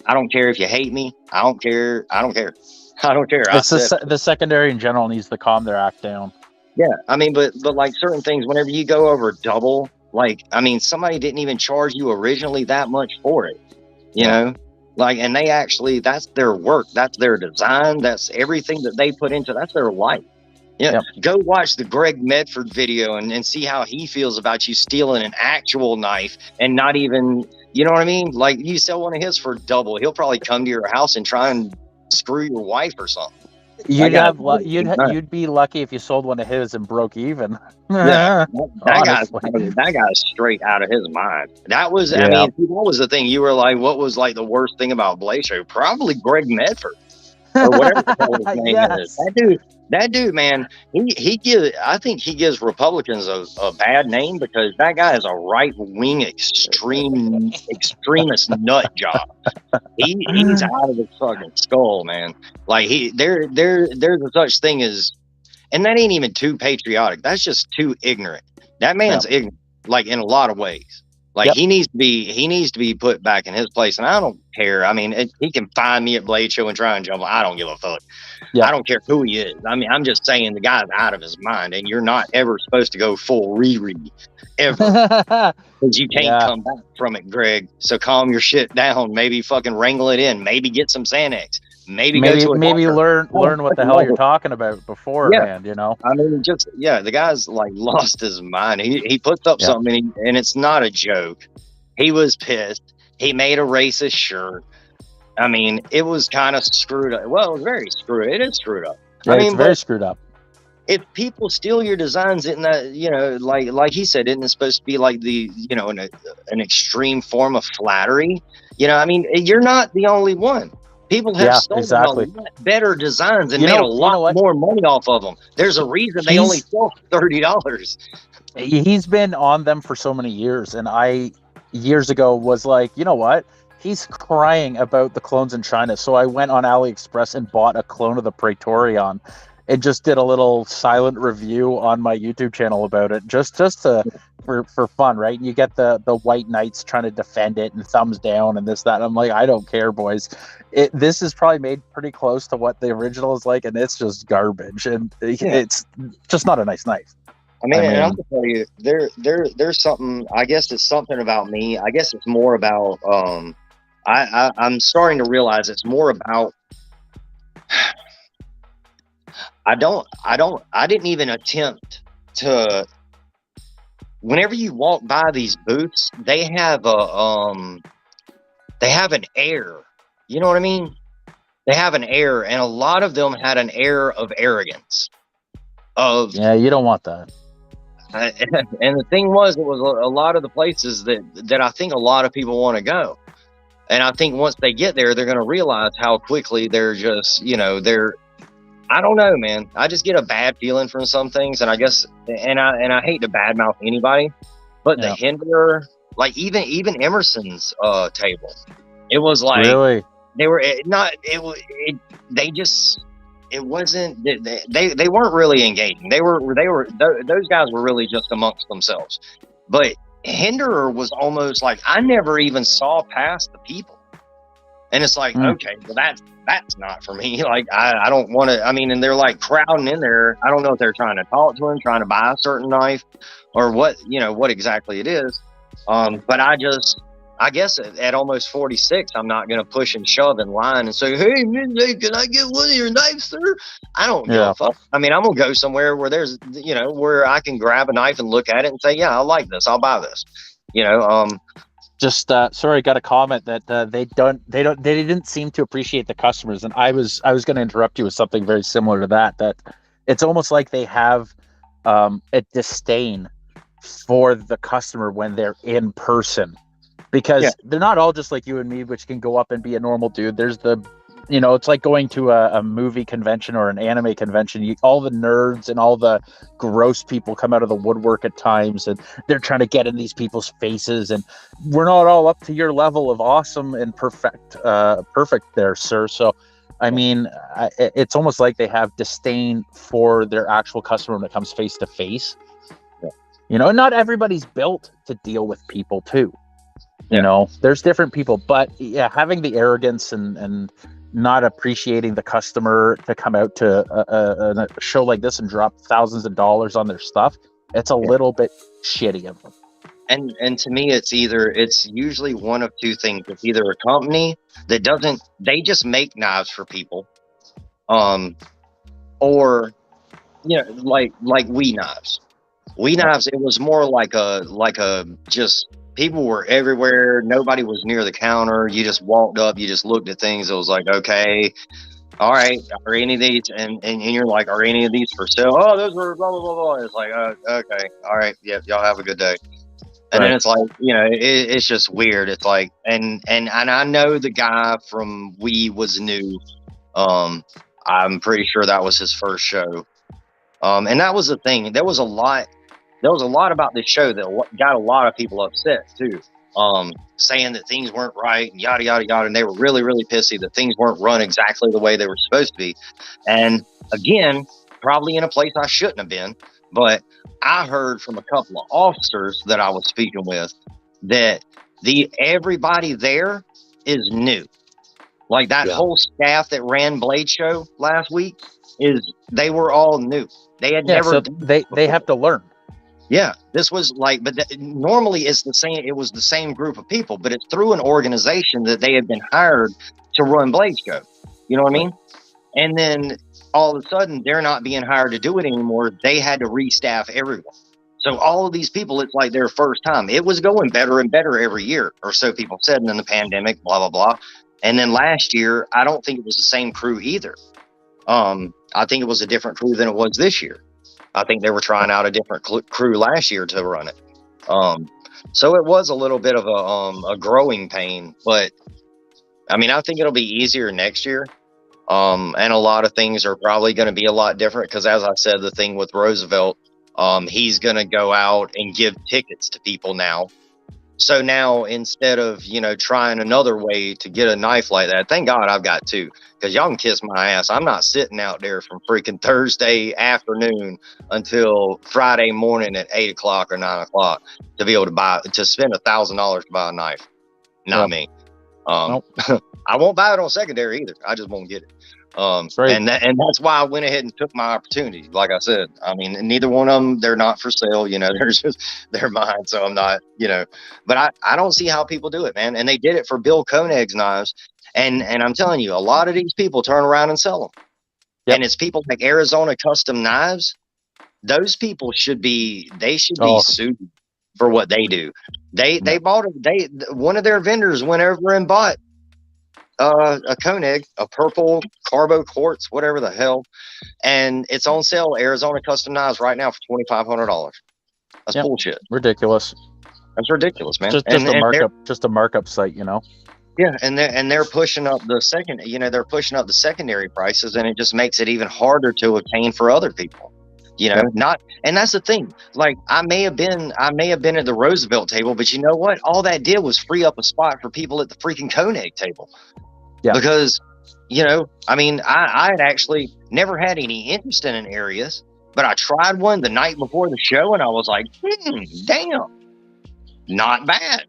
I don't care if you hate me. I don't care. I don't care. It's the secondary in general needs to calm their act down. Yeah. I mean, but like certain things, whenever you go over double, like, I mean, somebody didn't even charge you originally that much for it, you know, like, and they actually, that's their work. That's their design. That's everything that they put into, that's their life. Go watch the Greg Medford video and see how he feels about you stealing an actual knife and not even, you know what I mean? Like, you sell one of his for double, he'll probably come to your house and try and screw your wife or something. You'd be lucky if you sold one of his and broke even. That guy's straight out of his mind. That was, I mean, what was the thing? You were like, what was like the worst thing about Blaze Show? Probably Greg Medford or whatever the hell his name is. That dude, man, I think he gives Republicans a bad name, because that guy is a right-wing extremist nut job. He's out of his fucking skull, man. Like, there's a such thing as, and that ain't even too patriotic. That's just too ignorant. That man's ignorant, like, in a lot of ways. Like, he needs to be put back in his place, and I don't care. I mean, he can find me at Blade Show and try and jump. I don't give a fuck. I don't care who he is. I mean, I'm just saying the guy's out of his mind, and you're not ever supposed to go full Riri ever, because you can't come back from it, Greg. So calm your shit down. Maybe fucking wrangle it in. Maybe get some Xanax. Maybe learn what the hell you're talking about beforehand. You know, I mean, just the guy's like lost his mind. He puts up something, and it's not a joke. He was pissed. He made a racist shirt. I mean, it was kind of screwed up. Well, it was very screwed. It is screwed up. I mean, it's very screwed up. If people steal your designs, isn't that, like he said, isn't it supposed to be like the, an extreme form of flattery? I mean, you're not the only one. People have stolen a lot better designs and made a lot more money off of them. There's a reason they only sell $30. He's been on them for so many years, and I years ago was like, you know what? He's crying about the clones in China. So I went on AliExpress and bought a clone of the Praetorian and just did a little silent review on my YouTube channel about it, just for fun, right? And you get the white knights trying to defend it and thumbs down and this, that. And I'm like, I don't care, boys. This is probably made pretty close to what the original is like, and it's just garbage. And it's just not a nice knife. I mean, and I'll tell you, there's something, I guess it's something about me. I guess it's more about, I'm starting to realize it's more about, I didn't even attempt to whenever you walk by these booths, they have an air. You know what I mean? They have an air, and a lot of them had an air of arrogance. Of Yeah, you don't want that. and the thing was, it was a lot of the places that I think a lot of people want to go. And I think once they get there, they're going to realize how quickly they're just, I don't know, man. I just get a bad feeling from some things. And I guess, and I hate to badmouth anybody, but the Hinderer, like even Emerson's table, it was like, really, they were not, they just, it wasn't, they weren't really engaging. Those guys were really just amongst themselves. But Hinderer was almost like, I never even saw past the people. And it's like, okay, well, that's not for me. Like, I don't want to, I mean, and they're like crowding in there. I don't know if they're trying to talk to him, trying to buy a certain knife or what exactly it is. But I guess at almost 46, I'm not going to push and shove in line and say, hey, Midnight, can I get one of your knives, sir? I don't give a fuck. I mean, I'm going to go somewhere where there's, where I can grab a knife and look at it and say, yeah, I like this. I'll buy this. Just sorry, I got a comment that they didn't seem to appreciate the customers, and I was going to interrupt you with something very similar to that. That it's almost like they have a disdain for the customer when they're in person, because they're not all just like you and me, which can go up and be a normal dude. There's it's like going to a movie convention or an anime convention. All the nerds and all the gross people come out of the woodwork at times, and they're trying to get in these people's faces. And we're not all up to your level of awesome and perfect there, sir. So, I mean, it's almost like they have disdain for their actual customer when it comes face to face. And not everybody's built to deal with people too. There's different people, but having the arrogance and not appreciating the customer to come out to a show like this and drop thousands of dollars on their stuff, it's a little bit shitty of them. And to me, it's usually one of two things. It's either a company that they just make knives for people, or like We Knives. We Knives, it was more like a just, people were everywhere. Nobody was near the counter. You just walked up, you just looked at things. It was like, okay, all right, are any of these? And you're like, are any of these for sale? Oh, those were blah, blah, blah, blah. It's like, okay, all right, yeah, y'all have a good day. And then it's like, it's just weird. It's like, and I know the guy from was new. I'm pretty sure that was his first show. And that was the thing. There was a lot about this show that got a lot of people upset too. Saying that things weren't right and yada, yada, yada. And they were really, really pissy that things weren't run exactly the way they were supposed to be. And again, probably in a place I shouldn't have been, but I heard from a couple of officers that I was speaking with that everybody there is new. Like that whole staff that ran Blade Show last week they were all new. They had never. So they have to learn. Yeah, this was like, but normally it's the same. It was the same group of people, but it's through an organization that they had been hired to run Blade Show. You know what I mean? And then all of a sudden, they're not being hired to do it anymore. They had to restaff everyone. So all of these people, it's like their first time. It was going better and better every year, or so people said. And then the pandemic, blah blah blah. And then last year, I don't think it was the same crew either. I think it was a different crew than it was this year. I think they were trying out a different crew last year to run it. So it was a little bit of a growing pain, but I mean, I think it'll be easier next year. And a lot of things are probably going to be a lot different because, as I said, the thing with Roosevelt, he's going to go out and give tickets to people now. So now, instead of, trying another way to get a knife like that, thank God I've got two, because y'all can kiss my ass. I'm not sitting out there from freaking Thursday afternoon until Friday morning at 8 o'clock or 9 o'clock to be able to spend $1,000 to buy a knife. Not me. Nope. I won't buy it on secondary either. I just won't get it. And that's why I went ahead and took my opportunity. Like I said, I mean, neither one of them, they're not for sale, they're mine. So I'm not, but I don't see how people do it, man. And they did it for Bill Koenig's knives. And I'm telling you, a lot of these people turn around and sell them. Yep. And it's people like Arizona Custom Knives. Those people should be sued. for what they do. They bought one of their vendors went over and bought a Koenig, a purple carbo quartz, whatever the hell, and it's on sale Arizona Custom Knives right now for $2,500. That's bullshit. Ridiculous. That's ridiculous, man. Just a markup site, you know. Yeah, and they're pushing up the secondary prices, and it just makes it even harder to obtain for other people. You know, and that's the thing. Like, I may have been at the Roosevelt table, but you know what? All that did was free up a spot for people at the freaking Koenig table. Yeah. Because, you know, I mean, I had actually never had any interest in an Arius, but I tried one the night before the show, and I was like, damn, not bad.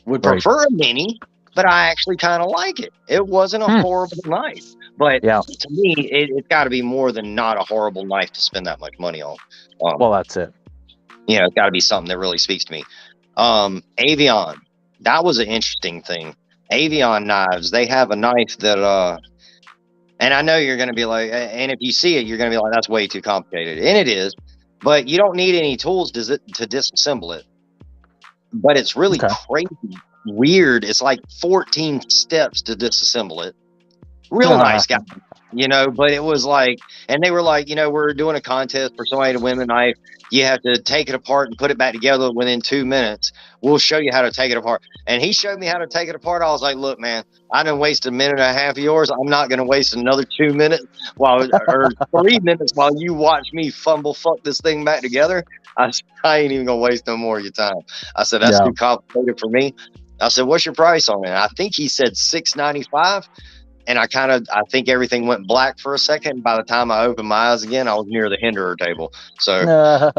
Would prefer a mini, but I actually kind of like it. It wasn't a horrible knife. But to me, it's got to be more than not a horrible knife to spend that much money on. Well, that's it. Yeah, it's got to be something that really speaks to me. Avion, that was an interesting thing. Avion knives, they have a knife that, and I know you're going to be like, and if you see it, you're going to be like, that's way too complicated. And it is, but you don't need any tools to disassemble it. But it's really crazy, weird. It's like 14 steps to disassemble it. Real nice guy, you know, but it was like, and they were like, you know, we're doing a contest for somebody to win the knife. You have to take it apart and put it back together within 2 minutes. We'll show you how to take it apart. And he showed me how to take it apart. I was like, look, man, I didn't waste a minute and a half of yours. I'm not going to waste another 2 minutes or 3 minutes while you watch me fuck this thing back together. I ain't even going to waste no more of your time. I said, that's too complicated for me. I said, what's your price on it? I think he said $695. And I think everything went black for a second. By the time I opened my eyes again, I was near the Hinderer table. So,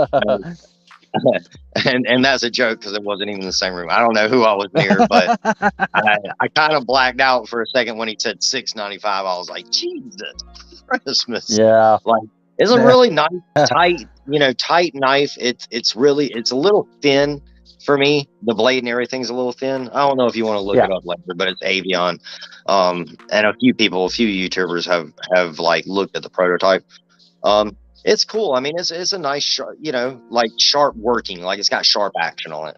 and that's a joke because it wasn't even the same room. I don't know who I was near, but I kind of blacked out for a second when he said $695. I was like, Jesus Christmas. Yeah. Like, it's a really nice, tight knife. It's a little thin. For me, the blade and everything's a little thin. I don't know if you want to look it up later, but it's Avion. And a few YouTubers have like looked at the prototype. It's cool. I mean, it's a nice, sharp working, like it's got sharp action on it.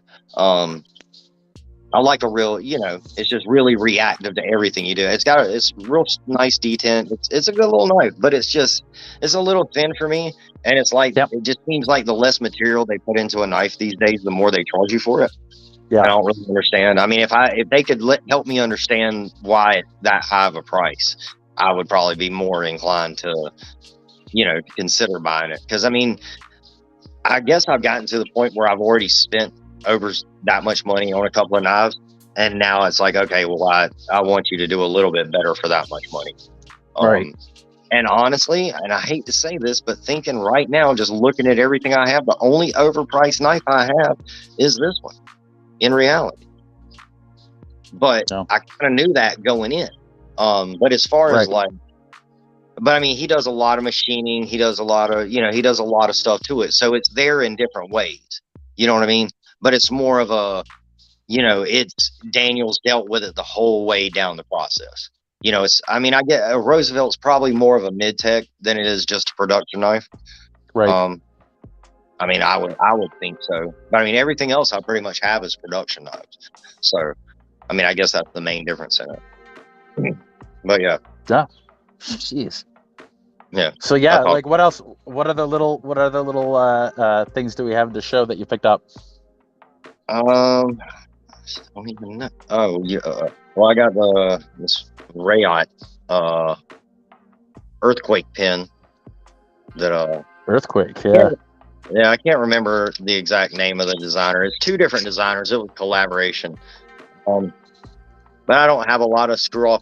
I like a real, it's just really reactive to everything you do. It's real nice detent. It's a good little knife, but it's a little thin for me. And it's like, it just seems like the less material they put into a knife these days, the more they charge you for it. Yeah. I don't really understand. I mean, if they could help me understand why it's that high of a price, I would probably be more inclined to, to consider buying it. Cause I mean, I guess I've gotten to the point where I've already spent over that much money on a couple of knives, and now it's like, okay, well, I want you to do a little bit better for that much money. Right. And honestly, and I hate to say this, but thinking right now, just looking at everything I have, the only overpriced knife I have is this one in reality. But I kind of knew that going in. But as far as but I mean, he does a lot of machining. He does a lot of stuff to it. So it's there in different ways. You know what I mean? But it's more of a, it's Daniel's dealt with it the whole way down the process. I get Roosevelt's probably more of a mid-tech than it is just a production knife. Right. I mean, I would think so. But I mean, everything else I pretty much have is production knives. So, I mean, I guess that's the main difference in it. But yeah. Yeah. Jeez. Yeah. So yeah, like what else? What other little things do we have to show that you picked up? I don't even know. Oh yeah. Well, I got this Rayot earthquake pin that earthquake. Yeah. Yeah, I can't remember the exact name of the designer. It's two different designers. It was collaboration. But I don't have a lot of screw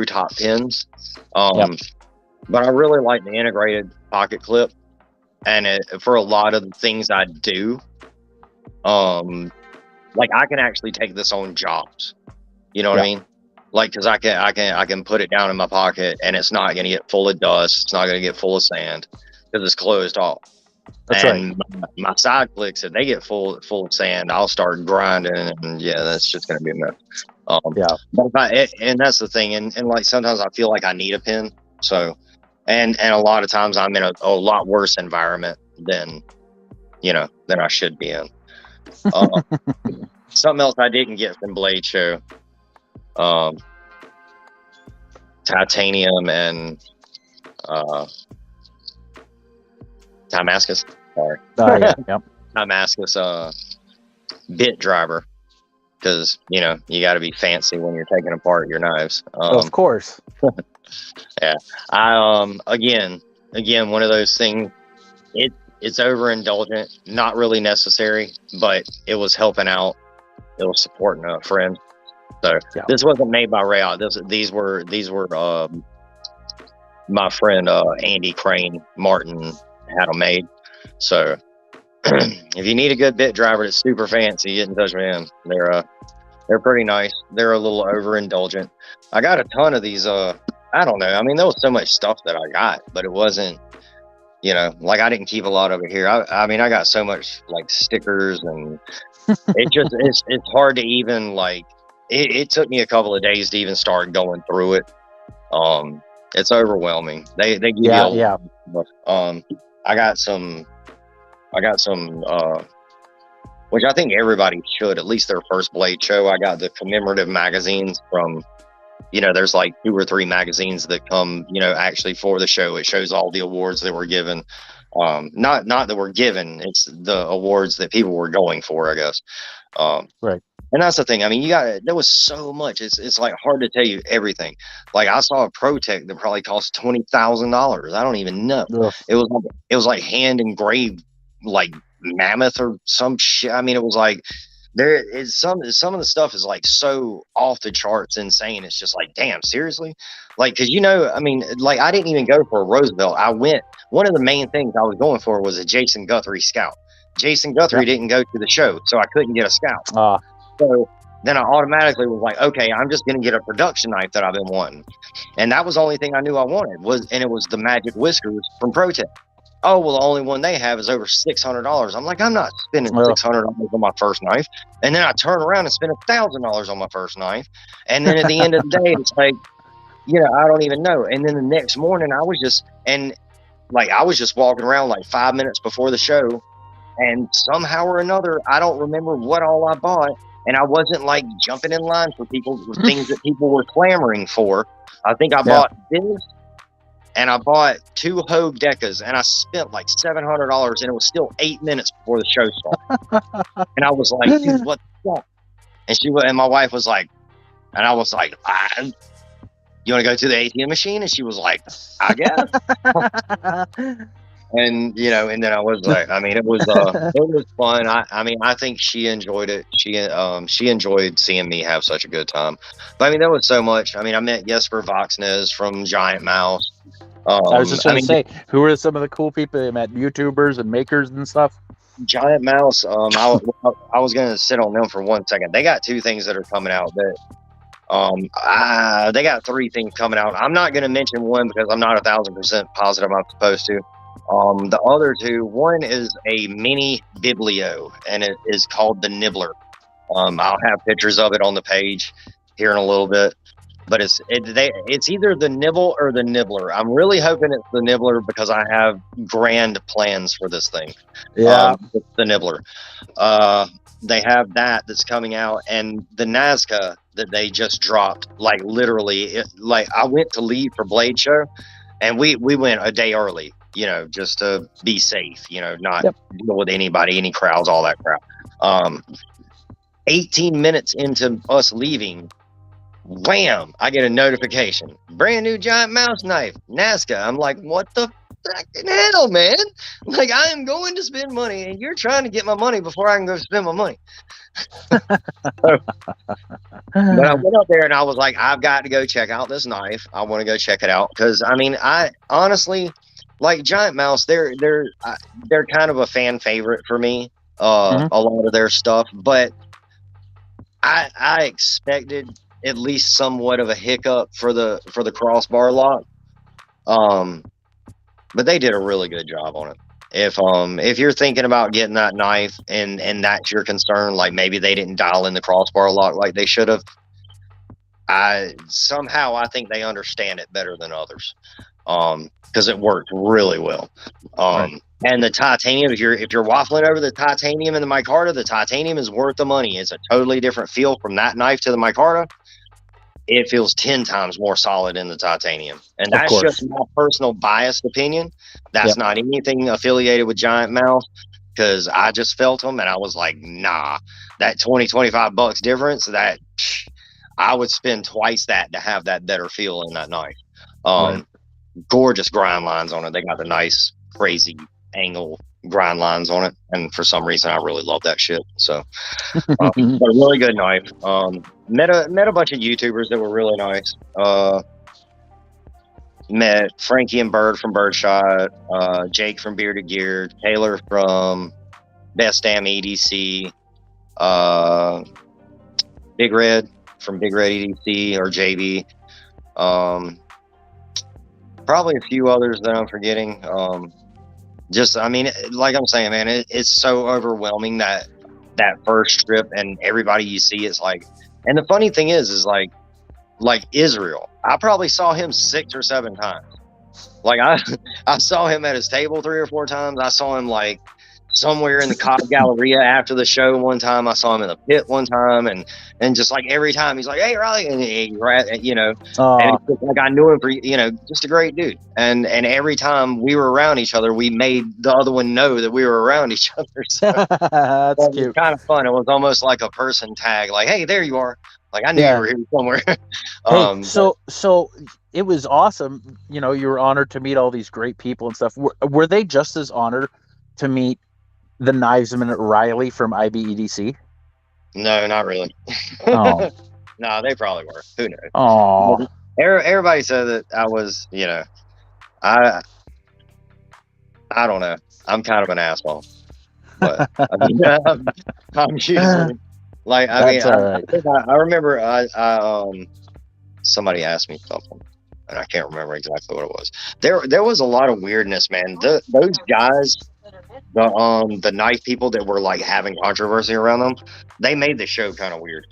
top pins. But I really like the integrated pocket clip, and for a lot of the things I do, like I can actually take this on jobs. You know what I mean? Like, cause I can put it down in my pocket and it's not going to get full of dust. It's not going to get full of sand because it's closed off. That's and my side clicks, if they get full of sand, I'll start grinding, and that's just going to be a mess. But and that's the thing. And like, sometimes I feel like I need a pin. So, and a lot of times I'm in a lot worse environment than I should be in. Uh, something else I didn't get from Blade Show. Titanium and Damascus. Sorry. Yeah, yep. Damascus bit driver, because you got to be fancy when you're taking apart your knives. Of course. Yeah. I again one of those things. It's overindulgent, not really necessary, but it was helping out. It was supporting a friend. So This wasn't made by Rayout. These were my friend Andy Crane Martin had them made. So if you need a good bit driver that's super fancy, get in touch with him. They're pretty nice. They're a little overindulgent. I got a ton of these. I don't know. I mean, there was so much stuff that I got, but it wasn't. Like I didn't keep a lot of it here. I mean, I got so much like stickers, and it's hard to even like. It took me a couple of days to even start going through it. It's overwhelming. They give you a I got some which I think everybody should, at least their first Blade Show. I got the commemorative magazines from, there's like 2 or 3 magazines that come, actually for the show. It shows all the awards that were given. Not that were given, it's the awards that people were going for, I guess. Right. And that's the thing. I mean, there was so much. It's like hard to tell you everything. Like I saw a ProTech that probably cost $20,000. I don't even know. Ugh. It was like hand engraved, like mammoth or some shit. I mean, it was like there is some of the stuff is like so off the charts, insane. It's just like, damn, seriously? Like, because I mean, like I didn't even go for a Roosevelt. One of the main things I was going for was a Jason Guthrie Scout. Jason Guthrie didn't go to the show, so I couldn't get a Scout. So then I automatically was like, okay, I'm just going to get a production knife that I've been wanting. And that was the only thing I knew I wanted and it was the Magic Whiskers from ProTech. Oh, well, the only one they have is over $600. I'm like, I'm not spending $600 on my first knife. And then I turn around and spend $1,000 on my first knife. And then at the end of the day, it's like, I don't even know. And then the next morning I was just walking around like 5 minutes before the show. And somehow or another, I don't remember what all I bought. And I wasn't like jumping in line for things that people were clamoring for. I think I bought this, and I bought 2 Hogue Decas, and I spent like $700, and it was still 8 minutes before the show started. And I was like, dude, what the fuck? And my wife was like, and I was like, you want to go to the ATM machine? And she was like, I guess. And and then I was like, I mean, it was fun. I mean, I think she enjoyed it. She enjoyed seeing me have such a good time. But I mean, there was so much. I mean, I met Jesper Voxnes from Giant Mouse. I was just going to say, who are some of the cool people you met? YouTubers and makers and stuff. Giant Mouse. I was going to sit on them for 1 second. They got 2 things that are coming out that. They got 3 things coming out. I'm not going to mention one because I'm not 1,000% positive I'm supposed to. The other 2, one is a mini biblio, and it is called the Nibbler. I'll have pictures of it on the page here in a little bit, but it's either the Nibble or the Nibbler. I'm really hoping it's the Nibbler because I have grand plans for this thing. Yeah, it's the Nibbler. They have that's coming out, and the Nazca that they just dropped. Like literally, I went to leave for Blade Show, and we went a day early. Just to be safe, not deal with anybody, any crowds, all that crap. 18 minutes into us leaving, wham, I get a notification. Brand new Giant Mouse knife, Nazca. I'm like, what the fucking hell, man? Like, I am going to spend money, and you're trying to get my money before I can go spend my money. But I went up there, and I was like, I've got to go check out this knife. I want to go check it out. Because, I mean, I honestly... Like Giant Mouse, they're kind of a fan favorite for me. A lot of their stuff, but I expected at least somewhat of a hiccup for the crossbar lock. But they did a really good job on it. If you're thinking about getting that knife and that's your concern, like maybe they didn't dial in the crossbar lock like they should have. I think they understand it better than others. because it worked really well. Right. And the titanium, if you're waffling over the titanium in the micarta, the titanium is worth the money. It's a totally different feel from that knife to the micarta. It feels 10 times more solid in the titanium. And Of that's course. just my personal biased opinion. That's Yep. not anything affiliated with Giant Mouth, because I just felt them and I was like, nah, that 25 bucks difference, that I would spend twice that to have that better feel in that knife. Right. Gorgeous grind lines on it. They got the nice, crazy angle grind lines on it. And for some reason, I really love that shit. So, but a really good knife. Met a bunch of YouTubers that were really nice. Met Frankie and Bird from Birdshot, Jake from Bearded Gear, Taylor from Best Damn EDC, Big Red from Big Red EDC or JB. Probably a few others that I'm forgetting. Just, I mean, like I'm saying, man, it's so overwhelming that first trip, and everybody you see is like, and the funny thing is like Israel, I probably saw him 6 or 7 times. Like I saw him at his table 3 or 4 times. I saw him like somewhere in the Cobb Galleria after the show one time. I saw him in the pit one time, and just like every time he's like, "Hey, Riley," and you know, and it's like I knew him for, you know, just a great dude. And every time we were around each other, we made the other one know that we were around each other. So that's cute. It was kind of fun. It was almost like a person tag, like, "Hey, there you are." Like I knew you were here somewhere. Hey, so it was awesome. You know, you were honored to meet all these great people and stuff. Were they just as honored to meet the Knivesmen at Riley from IBEDC? No, not really. Oh. No, they probably were. Who knows? Oh. Everybody said that I was, you know, I don't know. I'm kind of an asshole, but I mean, I'm usually like, I mean, I remember somebody asked me something, and I can't remember exactly what it was. There was a lot of weirdness, man. Those guys, the knife people that were like having controversy around them, they made the show kind of weird.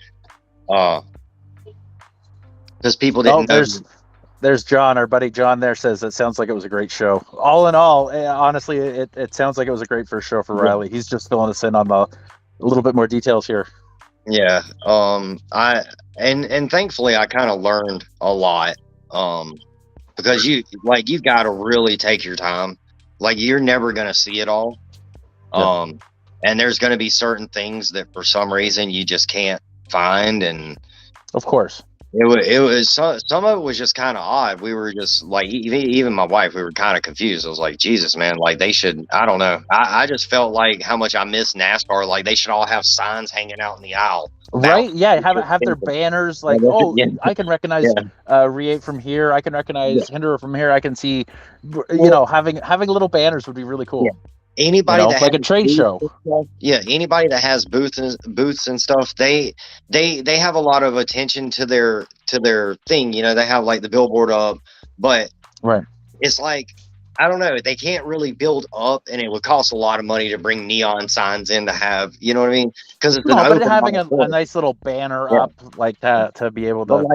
Because people didn't know. There's John, our buddy John there, says it sounds like it was a great show. All in all, honestly, it sounds like it was a great first show for Riley. He's just filling us in on a little bit more details here. Yeah. And thankfully I kind of learned a lot. Because you've got to really take your time. Like, you're never going to see it all. And there's going to be certain things that for some reason you just can't find. And of course, it was some of it was just kind of odd. We were just like, even my wife, we were kind of confused. I was like, Jesus, man, like they should, I don't know. I just felt like how much I miss NASCAR. Like they should all have signs hanging out in the aisle. Right? Yeah, have their banners like, I can recognize Re8 from here. I can recognize Hinderer from here. I can see, you know, having little banners would be really cool. Yeah. Anybody that like a trade show. Anybody that has booths and stuff, they have a lot of attention to their thing. You know, they have like the billboard up, but it's like, I don't know, they can't really build up, and it would cost a lot of money to bring neon signs in to have, you know what I mean? Because it's but having a nice little banner up like that to be able to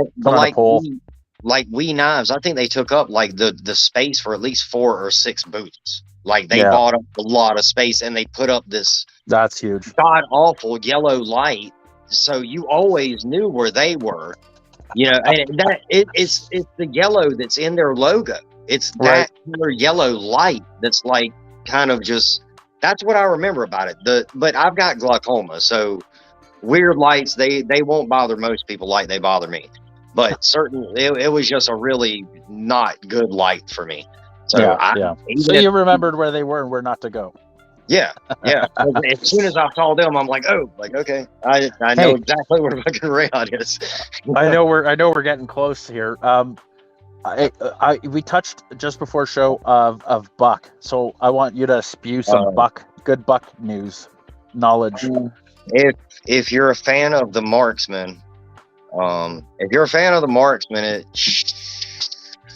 like We Knives, I think they took up like the space for at least 4 or 6 booths. Like they bought up a lot of space, and they put up this that's huge god awful yellow light, so you always knew where they were, you know. And that it's the yellow that's in their logo. It's that color yellow light that's like kind of just, that's what I remember about it. But I've got glaucoma, so weird lights, they won't bother most people like they bother me. But certainly it was just a really not good light for me. So so you remembered where they were and where not to go. Yeah. As soon as I saw them, I'm like, oh, like, okay, I know exactly where fucking Rayon is. I know we're getting close here. We touched just before show of buck, so I want you to spew some good buck news knowledge. If you're a fan of the Marksman,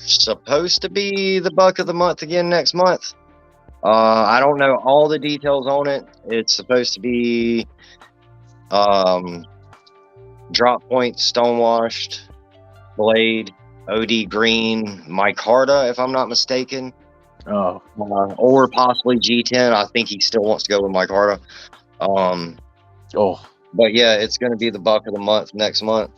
it's supposed to be the buck of the month again next month. I don't know all the details on it. It's supposed to be drop point, stonewashed, blade, OD Green micarta, if I'm not mistaken. Oh, Or possibly G10. I think he still wants to go with micarta. oh. But yeah, it's going to be the buck of the month next month.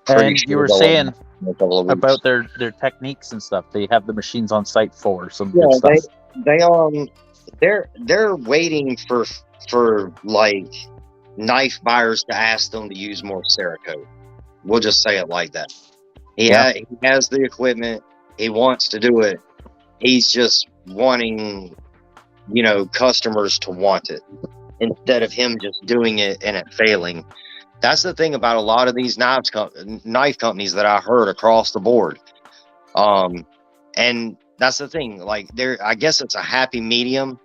Pretty And sure you were they'll saying announce in a couple of weeks. about their techniques and stuff. They have the machines on site for some Yeah, good stuff. they're waiting for like knife buyers to ask them to use more Cerakote. We'll just say it like that. He has the equipment. He wants to do it. He's just wanting, customers to want it instead of him just doing it and it failing. That's the thing about a lot of these knife companies that I heard across the board. And that's the thing. Like I guess it's a happy medium,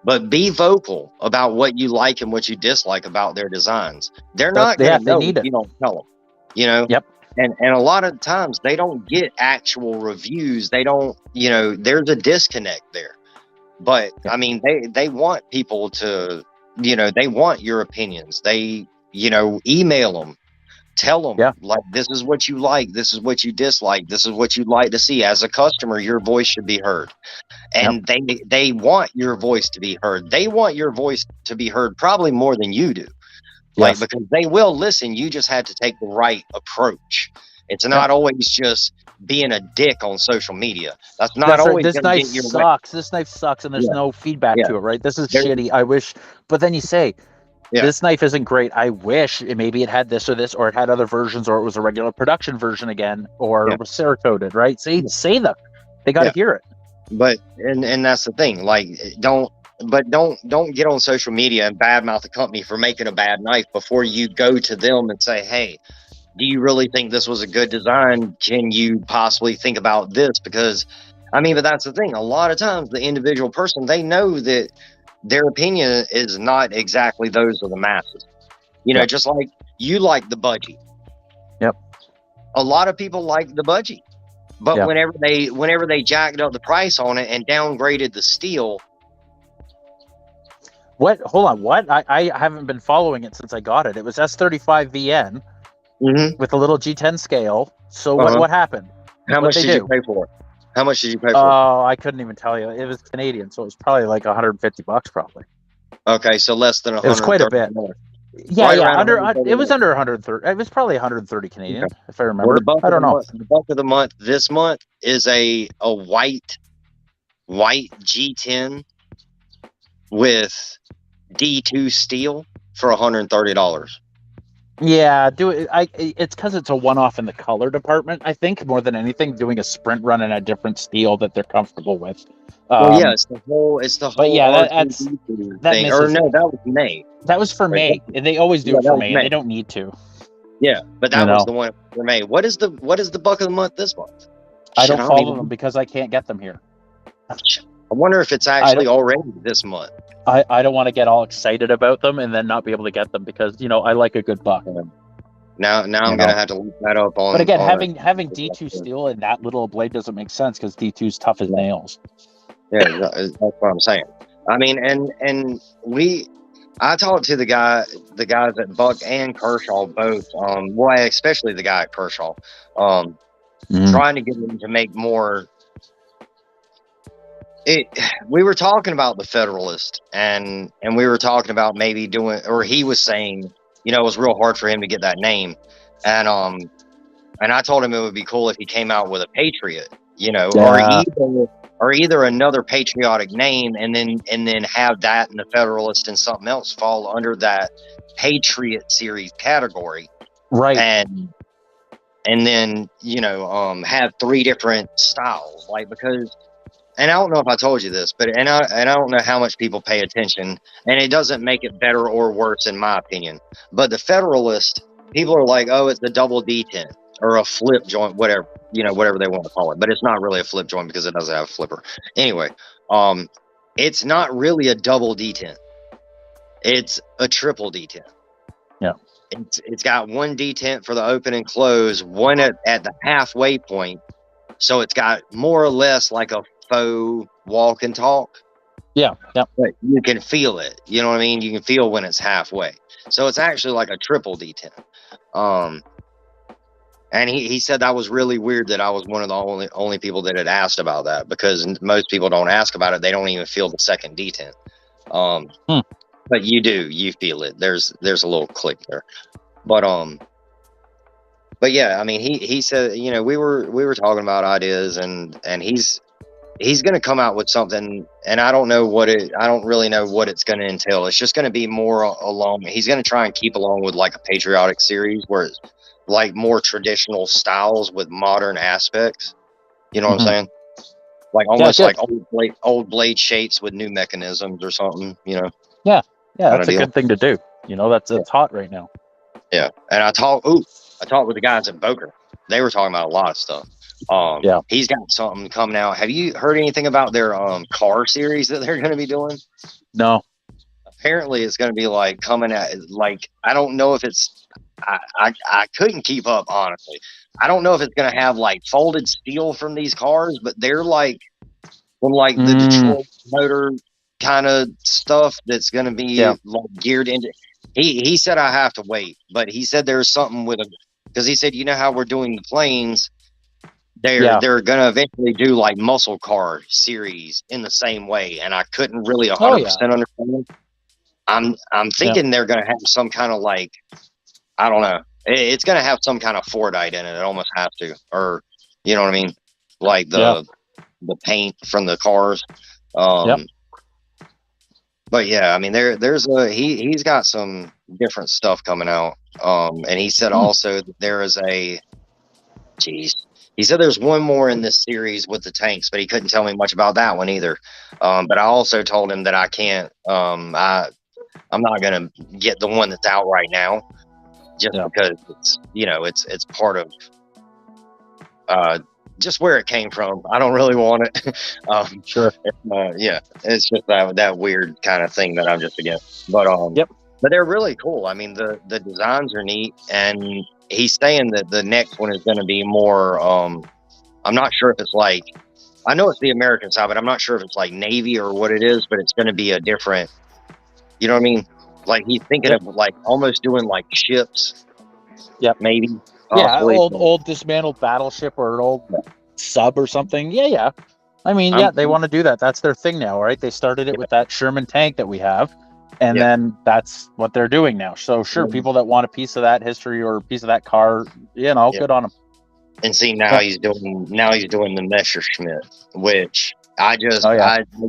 but be vocal about what you like and what you dislike about their designs. They're not going to know if you don't tell them, Yep. And a lot of times they don't get actual reviews. They don't, there's a disconnect there. But I mean, they want people to, they want your opinions. They, email them, tell them like, this is what you like. This is what you dislike. This is what you'd like to see. As a customer, your voice should be heard. And they want your voice to be heard. They want your voice to be heard probably more than you do. Like, because they will listen. You just have to take the right approach. It's not always just being a dick on social media. That's not always. This knife sucks. This knife sucks, and there's no feedback to it, right? This is shitty. I wish, but then you say, this knife isn't great. I wish maybe it had this, or it had other versions, or it was a regular production version again, or it was Cerakoted, right? Say them. They got to hear it. But and that's the thing. Like, don't get on social media and badmouth the company for making a bad knife before you go to them and say, hey, do you really think this was a good design? Can you possibly think about this? Because, I mean, but that's the thing. A lot of times the individual person, they know that their opinion is not exactly those of the masses. Just like you like the budgie. Yep. A lot of people like the budgie. But whenever they jacked up the price on it and downgraded the steel. What? Hold on. What? I haven't been following it since I got it. It was S35 VN with a little G10 scale. So what happened? How much did you pay for it? How much did you pay for it? Oh, I couldn't even tell you. It was Canadian, so it was probably like $150 probably. Okay, so less than 100. It was quite a bit. Yeah. It was under 130. It was probably 130 Canadian, if I remember. Well, I don't know. The buck of the month this month is a white G10 with D2 steel for $130. Yeah, it's because it's a one-off in the color department. I think more than anything, doing a sprint run in a different steel that they're comfortable with. It's the whole. But yeah, that's thing. Or no, that was May. That was for May. They always do it for May. They don't need to. Yeah, but that was the one for May. What is the buck of the month this month? I don't follow them because I can't get them here. I wonder if it's actually already this month. I don't want to get all excited about them and then not be able to get them because I like a good buck. Now I'm gonna have to look that up on. But again, having D2 steel in that little blade doesn't make sense because D2's tough as nails. Yeah, that's what I'm saying. I mean, and I talked to the guys at Buck and Kershaw both. Especially the guy at Kershaw, trying to get him to make more. We were talking about the Federalist, and we were talking about maybe doing, or he was saying, it was real hard for him to get that name, and I told him it would be cool if he came out with a Patriot, or either another patriotic name, and then have that and the Federalist and something else fall under that Patriot series category, right? And then have three different styles, like because. And I don't know if I told you this, but I don't know how much people pay attention, and it doesn't make it better or worse in my opinion. But the Federalist, people are like, oh, it's a double D10 or a flip joint, whatever they want to call it. But it's not really a flip joint because it doesn't have a flipper. Anyway, it's not really a double D10. It's a triple D10. Yeah. It's got one D10 for the open and close, one at the halfway point. So it's got more or less like a faux walk and talk. Yeah. But you can feel it. You know what I mean? You can feel when it's halfway. So it's actually like a triple D10. And he said that was really weird that I was one of the only people that had asked about that, because most people don't ask about it. They don't even feel the second detent. But you do, you feel it. There's a little click there. But yeah, I mean, he said, you know, we were talking about ideas, and he's going to come out with something, and I don't really know what it's going to entail. It's just going to be more along. He's going to try and keep along with like a patriotic series where it's like more traditional styles with modern aspects. You know what I'm saying? Like almost like old blade shapes with new mechanisms or something, you know? Yeah. That's a good thing to do. You know, that's hot right now. Yeah. And I talked with the guys at Boker. They were talking about a lot of stuff. He's got something coming out. Have you heard anything about their car series that they're going to be doing? No. Apparently it's going to be like coming at, like, I don't know if it's, I couldn't keep up, honestly. I don't know if it's going to have like folded steel from these cars, but they're like from like the Detroit motor kind of stuff that's going to be like geared into. He said I have to wait, but he said there's something with a, because he said, you know how we're doing the planes, they're going to eventually do like muscle car series in the same way, and I couldn't really 100% understand. I'm thinking they're going to have some kind of like, I don't know. It's going to have some kind of Fordite in it. It almost has to, or you know what I mean, like the paint from the cars. But yeah, I mean, he's got some different stuff coming out. And he said also that there is he said there's one more in this series with the tanks, but he couldn't tell me much about that one either. But I also told him that I can't, I'm not going to get the one that's out right now, just because it's, you know, it's part of, just where it came from. I don't really want it. Sure. It's just that weird kind of thing that I'm just against. But but they're really cool. I mean, the designs are neat, and he's saying that the next one is going to be more. I'm not sure if it's like, I know it's the American side, but I'm not sure if it's like Navy or what it is. But it's going to be a different. You know what I mean? Like he's thinking of like almost doing like ships. Yep. Maybe. Yeah, old dismantled battleship or an old sub or something. Yeah. I mean, they want to do that. That's their thing now, right? They started it with that Sherman tank that we have, and then that's what they're doing now. So sure, people that want a piece of that history or a piece of that car, you know, good on them. And see, now he's doing the Messerschmitt, which I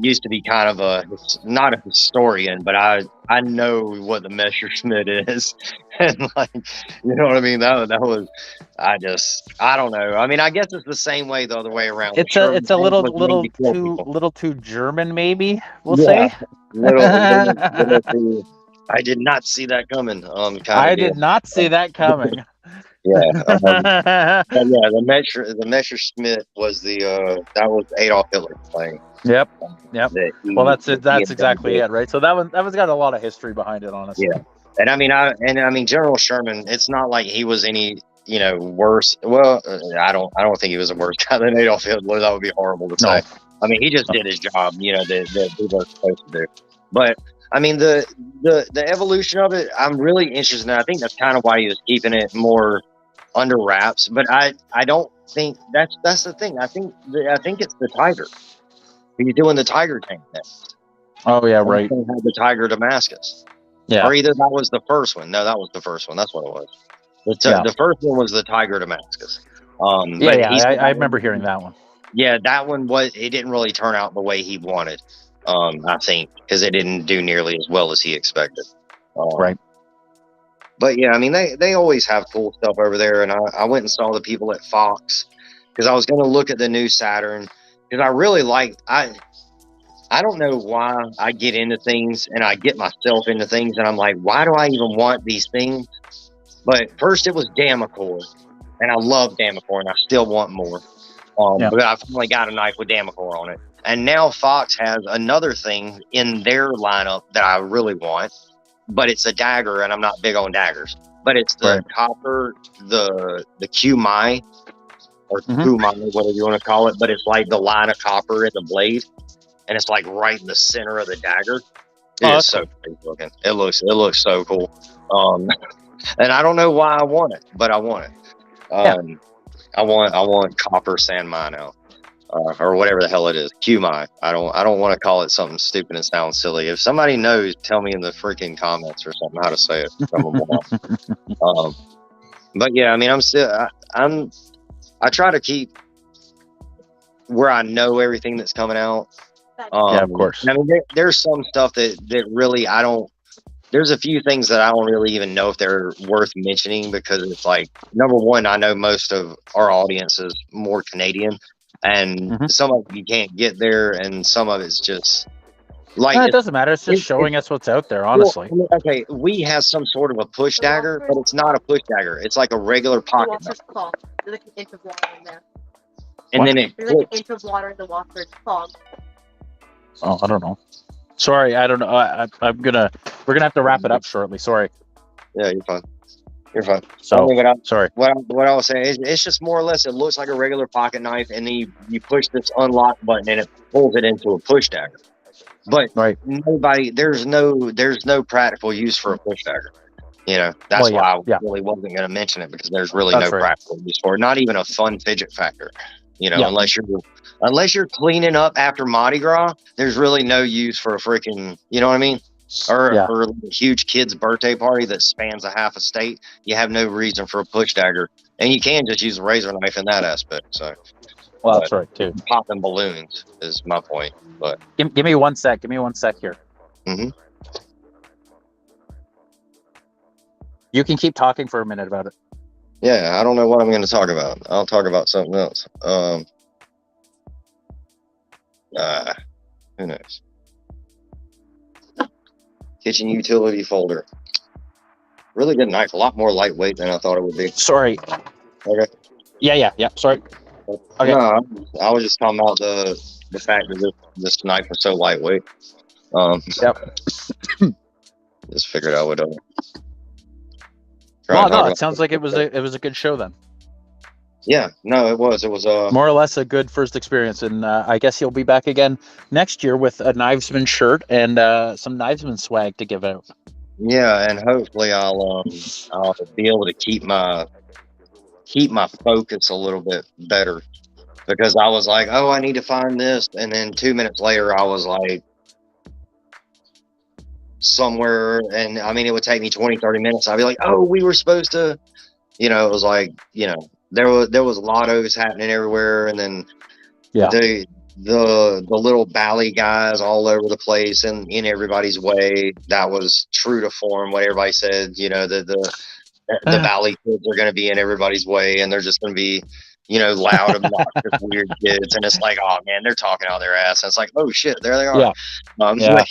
used to be kind of not a historian, but I know what the Messerschmitt is. And like, you know what I mean? That was, I don't know. I mean, I guess it's the same way the other way around. It's a little too German, maybe we'll say. Little too, I did not see that coming. I did not see that coming. The Messerschmitt was that was Adolf Hitler's plane. Yep. Well, that's it. That's exactly it, right? So that one's got a lot of history behind it, honestly. Yeah, and I mean, General Sherman. It's not like he was any, you know, worse. Well, I don't think he was a worse guy than Adolf Hitler. That would be horrible to say. I mean, he just did his job, you know, that he was supposed to do. But I mean, the evolution of it, I'm really interested in. I think that's kind of why he was keeping it more under wraps. But I don't think that's the thing. I think it's the Tiger. He's doing the Tiger tank next. Oh yeah, right. Have the Tiger Damascus. Yeah. Or either that was the first one. No, that was the first one. That's what it was. The first one was the Tiger Damascus. I remember hearing that one. Yeah, that one it didn't really turn out the way he wanted. I think because it didn't do nearly as well as he expected. Right. But yeah, I mean, they always have cool stuff over there. And I went and saw the people at Fox because I was going to look at the new Saturn because I really I don't know why I get into things and I get myself into things and I'm like, why do I even want these things? But first it was Damacor, and I love Damacor and I still want more. But I finally got a knife with Damacor on it. And now Fox has another thing in their lineup that I really want, but it's a dagger, and I'm not big on daggers. But it's the copper, the Q-My, or Q-My, whatever you want to call it. But it's like the line of copper in the blade, and it's like right in the center of the dagger. It's so crazy looking. It looks so cool. And I don't know why I want it, but I want it. I want copper sand mine out. Or whatever the hell it is, QMI. I don't want to call it something stupid and sound silly. If somebody knows, tell me in the freaking comments or something how to say it. But yeah, I mean, I try to keep where I know everything that's coming out. Yeah, of course. I mean, there's some stuff that really I don't. There's a few things that I don't really even know if they're worth mentioning because it's like, number one, I know most of our audience is more Canadian, and some of it you can't get there, and some of it's just like it doesn't matter. It's just showing us what's out there, honestly. Well, okay, we have some sort of a push dagger, but it's not a push dagger. It's like a regular pocket knife. There's like an inch of water in there. And then there's like an inch of water in the washer. It's clogged. Oh, I don't know. Sorry, I don't know. We're gonna have to wrap it up shortly. Sorry. Yeah, you're fine. You're fine. So sorry. What I was saying is, it's just more or less. It looks like a regular pocket knife, and then you push this unlock button, and it pulls it into a push dagger. But there's no practical use for a push dagger. You know, that's why I really wasn't going to mention it because there's really no practical use for it. Not even a fun fidget factor. You know, unless you're cleaning up after Mardi Gras, there's really no use for a freaking, you know what I mean? Or a huge kid's birthday party that spans a half a state. You have no reason for a push dagger, and you can just use a razor knife in that aspect. So, well, that's right too. Popping balloons is my point. But give me 1 sec. Give me 1 sec here. You can keep talking for a minute about it. Yeah, I don't know what I'm going to talk about. I'll talk about something else. Who knows? Kitchen utility folder. Really good knife. A lot more lightweight than I thought it would be. Sorry. Okay. Yeah. Sorry. Okay. No, I was just talking about the fact that this knife was so lightweight. Just figured I would. No, it sounds like it was a good show then. Yeah, no, it was more or less a good first experience, and I guess you'll be back again next year with a Knivesmen shirt and some Knivesmen swag to give out. Yeah, and hopefully I'll be able to keep my focus a little bit better because I was like, oh, I need to find this, and then 2 minutes later I was like somewhere, and I mean it would take me 20-30 minutes. I'd be like, oh, we were supposed to, you know, it was like, you know, there was lottos happening everywhere, and then the little bally guys all over the place and in everybody's way. That was true to form what everybody said, you know, the bally kids are going to be in everybody's way, and they're just going to be, you know, loud, obnoxious, weird kids. And it's like, oh man, they're talking out their ass. And it's like, oh shit, there they are.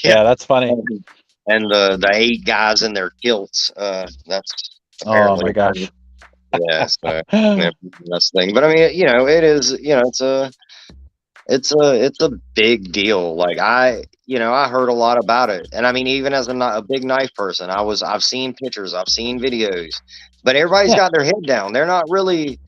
Yeah, that's funny. And the 8 guys in their kilts. That's apparently, oh my gosh. Yeah, so that's the thing. But I mean, you know, it is, you know, it's a big deal. Like I heard a lot about it, and I mean, even as a big knife person, I've seen pictures, I've seen videos, but everybody's got their head down. They're not really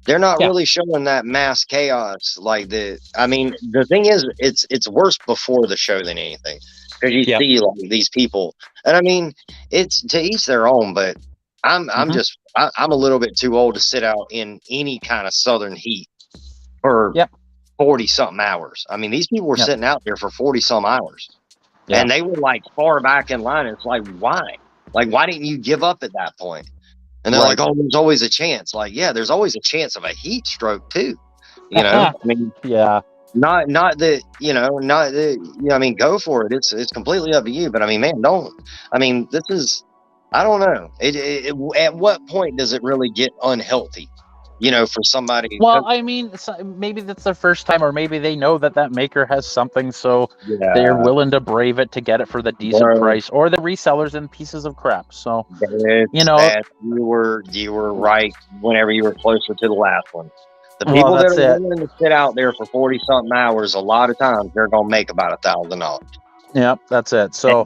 showing that mass chaos like the. I mean, the thing is, it's worse before the show than anything because you see like these people, and I mean, it's to each their own. But I'm a little bit too old to sit out in any kind of southern heat for 40 something hours. I mean, these people were sitting out there for 40 some hours, and they were like far back in line. It's like, why? Like, why didn't you give up at that point? And they're like, oh, there's always a chance. Like, yeah, there's always a chance of a heat stroke too. You know, I mean, not that, you know, I mean, go for it. It's completely up to you. But I mean, man, this is, I don't know. At what point does it really get unhealthy? You know, for somebody. Well, I mean, maybe that's their first time, or maybe they know that maker has something, so they're willing to brave it to get it for the decent price, or the resellers in pieces of crap. So, you know, you were right. Whenever you were closer to the last one, the people that are willing to sit out there for 40 something hours, a lot of times they're gonna make about $1,000. Yep, that's it. So,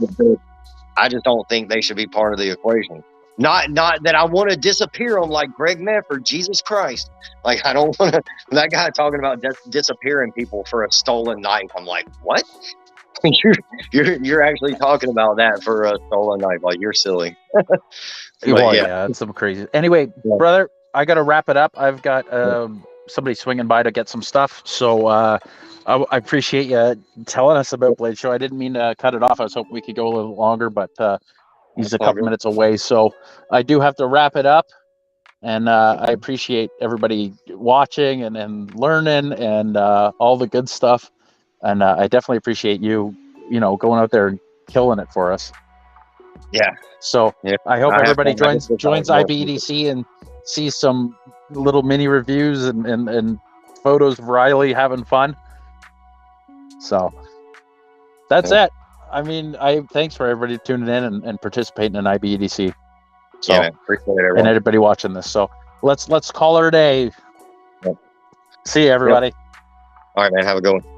I just don't think they should be part of the equation. Not that I want to disappear them like Greg Neff or Jesus Christ. Like, I don't want to. That guy talking about disappearing people for a stolen knife. I'm like, what? You're actually talking about that for a stolen knife? Like, you're silly. Well, yeah, it's some crazy. Anyway, brother, I got to wrap it up. I've got somebody swinging by to get some stuff. So I appreciate you telling us about Blade Show. I didn't mean to cut it off. I was hoping we could go a little longer, but he's a couple minutes away. So I do have to wrap it up. And I appreciate everybody watching and learning and all the good stuff. And I definitely appreciate you, going out there and killing it for us. Yeah. So yeah. I hope everybody joins IBEDC and sees some little mini reviews and photos of Riley having fun. So that's it. I mean, thanks for everybody tuning in and participating in IBEDC. So, man, appreciate it, everyone. And everybody watching this. So let's call it a day. Yep. See you, everybody. Yep. All right, man. Have a good one.